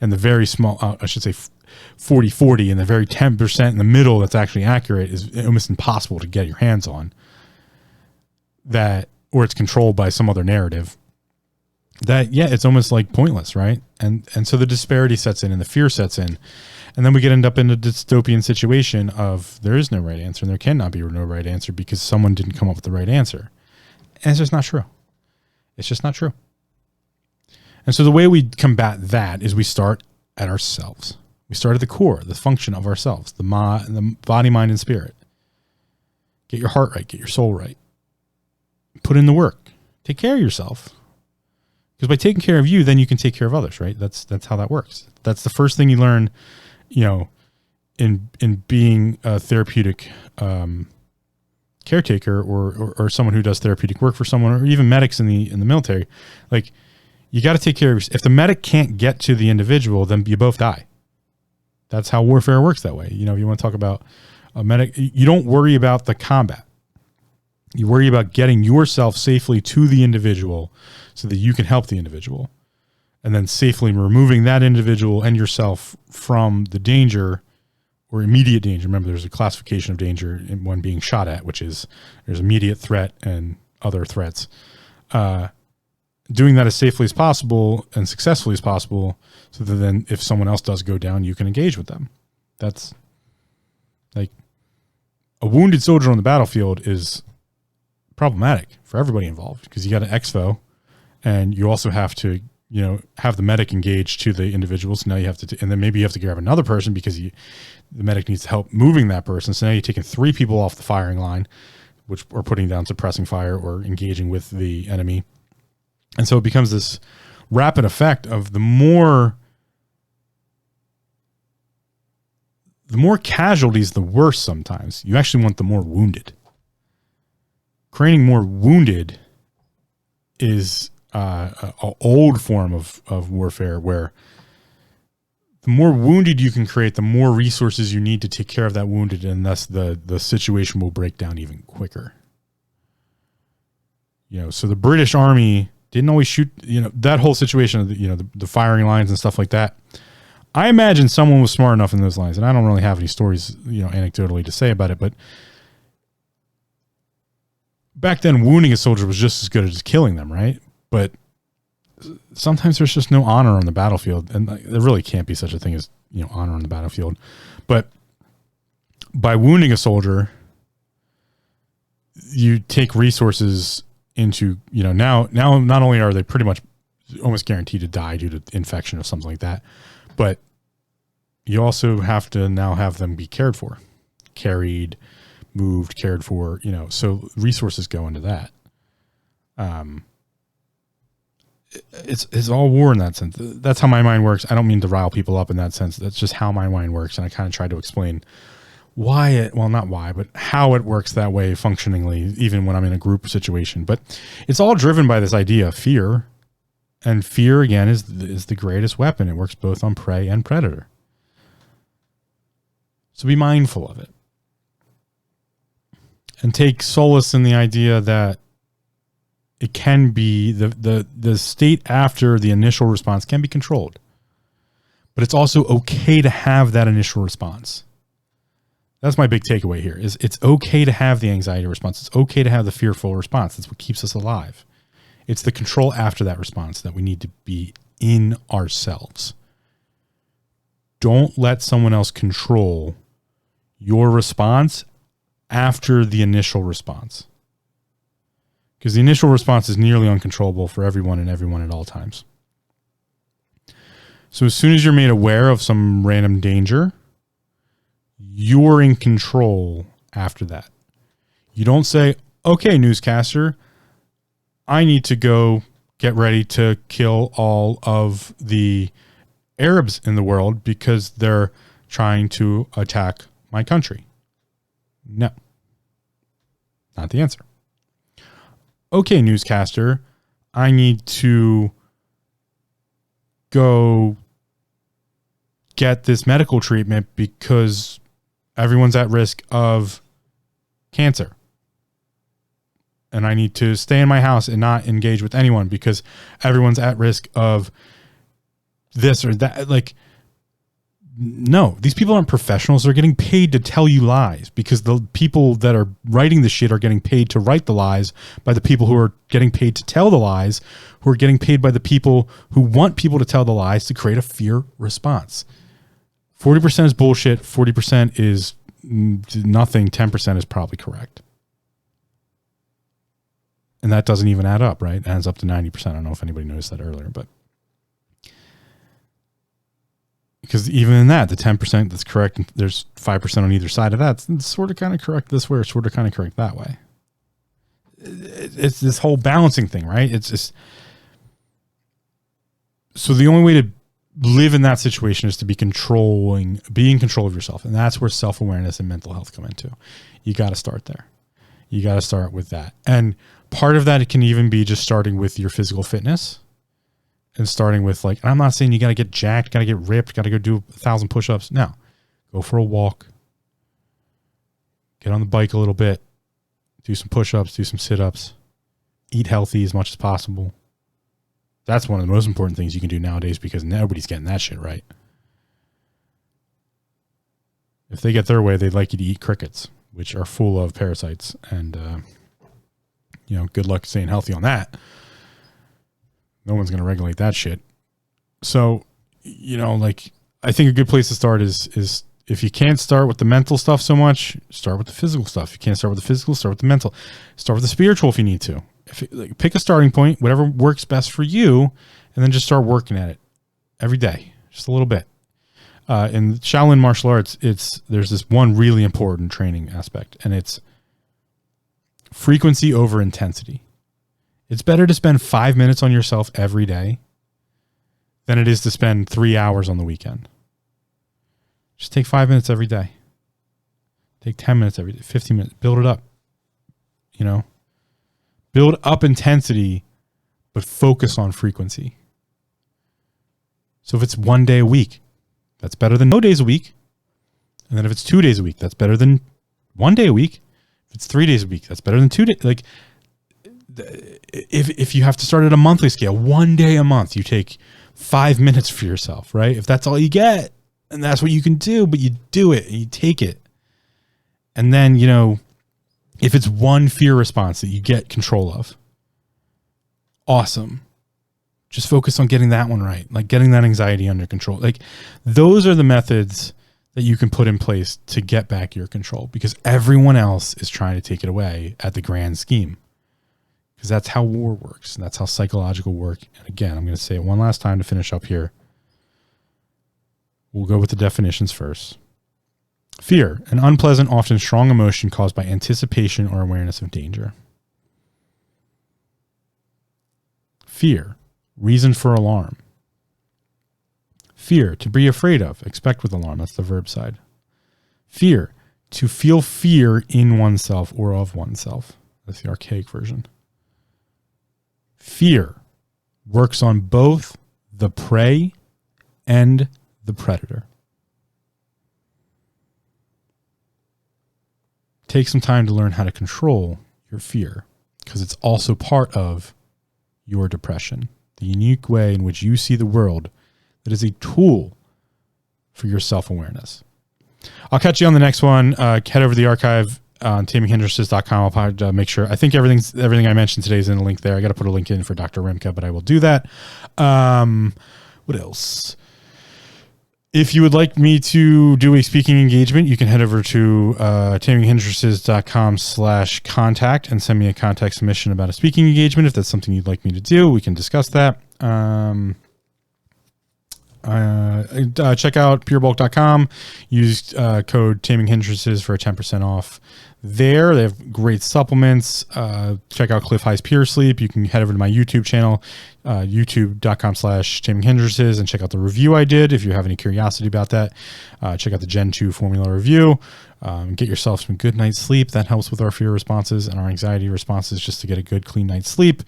and the very small, 40-40, and the very 10% in the middle that's actually accurate is almost impossible to get your hands on. Or it's controlled by some other narrative. It's almost like pointless, right? And so the disparity sets in and the fear sets in. And then we end up in a dystopian situation of there is no right answer, and there cannot be no right answer because someone didn't come up with the right answer. And it's just not true. It's just not true. And so the way we combat that is we start at ourselves. We start at the core, the function of ourselves, the body, mind, and spirit. Get your heart right. Get your soul right. Put in the work. Take care of yourself. Because by taking care of you, then you can take care of others, right? That's how that works. That's the first thing you learn, in being a therapeutic caretaker or someone who does therapeutic work for someone, or even medics in the military. Like, you got to take care of. If the medic can't get to the individual, then you both die. That's how warfare works that way. You know, if you want to talk about a medic, you don't worry about the combat. You worry about getting yourself safely to the individual so that you can help the individual, and then safely removing that individual and yourself from the danger or immediate danger. Remember, there's a classification of danger in one being shot at, which is there's immediate threat and other threats. Doing that as safely as possible and successfully as possible, so that then if someone else does go down, you can engage with them. That's like a wounded soldier on the battlefield is problematic for everybody involved, because you got an exfo and you also have to, you know, have the medic engage to the individuals. Now you have to, and then maybe you have to grab another person because the medic needs help moving that person. So now you're taking 3 people off the firing line, which are putting down suppressing fire or engaging with the enemy. And so it becomes this rapid effect of the more casualties, the worse sometimes. You actually want the more wounded. Creating more wounded is an old form of warfare, where the more wounded you can create, the more resources you need to take care of that wounded, and thus the situation will break down even quicker. You know, so the British Army didn't always shoot, you know, that whole situation of the firing lines and stuff like that. I imagine someone was smart enough in those lines, and I don't really have any stories, you know, anecdotally to say about it, but back then wounding a soldier was just as good as killing them, right? But sometimes there's just no honor on the battlefield, and there really can't be such a thing as, you know, honor on the battlefield. But by wounding a soldier, you take resources into, you know, now not only are they pretty much almost guaranteed to die due to infection or something like that, but you also have to now have them be cared for, carried, moved, cared for, you know, so resources go into that. It's all war in that sense. That's how my mind works. I don't mean to rile people up in that sense. That's just how my mind works. And I kind of tried to explain not why, but how it works that way functionally, even when I'm in a group situation. But it's all driven by this idea of fear. And fear, again, is the greatest weapon. It works both on prey and predator. So be mindful of it. And take solace in the idea that it can be, the state after the initial response can be controlled. But it's also okay to have that initial response. That's my big takeaway here, is it's okay to have the anxiety response. It's okay to have the fearful response. That's what keeps us alive. It's the control after that response that we need to be in ourselves. Don't let someone else control your response after the initial response. Because the initial response is nearly uncontrollable for everyone and everyone at all times. So as soon as you're made aware of some random danger, you're in control after that. You don't say, okay, newscaster, I need to go get ready to kill all of the Arabs in the world because they're trying to attack my country. No. Not the answer. Okay, newscaster, I need to go get this medical treatment because everyone's at risk of cancer. And I need to stay in my house and not engage with anyone because everyone's at risk of this or that. Like, no, these people aren't professionals. They're getting paid to tell you lies because the people that are writing the shit are getting paid to write the lies by the people who are getting paid to tell the lies, who are getting paid by the people who want people to tell the lies to create a fear response. 40% is bullshit. 40% is nothing. 10% is probably correct. And that doesn't even add up, right? It adds up to 90%. I don't know if anybody noticed that earlier, but because even in that, the 10% that's correct, there's 5% on either side of that. It's sort of kind of correct this way or sort of kind of correct that way. It's this whole balancing thing, right? It's just, so the only way to live in that situation is to be in control of yourself. And that's where self-awareness and mental health come into. You got to start there. You got to start with that. And part of that, it can even be just starting with your physical fitness. and starting with like, I'm not saying you got to get jacked, got to get ripped, got to go do 1,000 push-ups. No, go for a walk, get on the bike a little bit, do some push-ups, do some sit-ups, eat healthy as much as possible. That's one of the most important things you can do nowadays because nobody's getting that shit right. If they get their way, they'd like you to eat crickets, which are full of parasites. And, good luck staying healthy on that. No one's going to regulate that shit. So, I think a good place to start is if you can't start with the mental stuff so much, start with the physical stuff. If you can't start with the physical, start with the mental. Start with the spiritual if you need to. Pick a starting point, whatever works best for you, and then just start working at it every day, just a little bit. In Shaolin martial arts, there's this one really important training aspect, and it's frequency over intensity. It's better to spend 5 minutes on yourself every day than it is to spend 3 hours on the weekend. Just take 5 minutes every day. Take 10 minutes every day, 15 minutes. Build it up. Build up intensity, but focus on frequency. So if it's 1 day a week, that's better than no days a week. And then if it's 2 days a week, that's better than 1 day a week. If it's 3 days a week, that's better than 2 days. Like, if you have to start at a monthly scale, 1 day a month, you take 5 minutes for yourself, right? If that's all you get, and that's what you can do, but you do it and you take it. And then, if it's one fear response that you get control of, awesome. Just focus on getting that one right, like getting that anxiety under control. Like those are the methods that you can put in place to get back your control because everyone else is trying to take it away at the grand scheme. Because that's how war works and that's how psychological work. And again, I'm going to say it one last time to finish up here. We'll go with the definitions first. Fear, an unpleasant, often strong emotion caused by anticipation or awareness of danger. Fear, reason for alarm. Fear, to be afraid of, expect with alarm. That's the verb side. Fear, to feel fear in oneself or of oneself. That's the archaic version. Fear works on both the prey and the predator. Take some time to learn how to control your fear because it's also part of your depression. The unique way in which you see the world that is a tool for your self-awareness. I'll catch you on the next one. Head over to the archive on taminghindrances.com. I'll probably make sure. I think everything I mentioned today is in a link there. I got to put a link in for Dr. Rimka, but I will do that. What else? If you would like me to do a speaking engagement, you can head over to taminghindrances.com/contact and send me a contact submission about a speaking engagement. If that's something you'd like me to do, we can discuss that. Check out purebulk.com. Use code taminghindrances for 10% off there. They have great supplements. Check out Cliff High's Pure Sleep. You can head over to my YouTube channel, youtube.com/taminghindrances, and check out the review I did. If you have any curiosity about that, check out the Gen 2 formula review. Get yourself some good night's sleep. That helps with our fear responses and our anxiety responses just to get a good, clean night's sleep.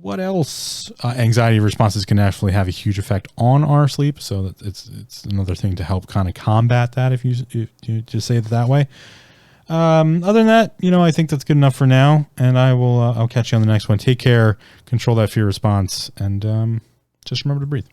What else? Anxiety responses can actually have a huge effect on our sleep. So it's another thing to help kind of combat that if you just say it that way. Other than that, I think that's good enough for now. And I'll catch you on the next one. Take care, control that fear response, and just remember to breathe.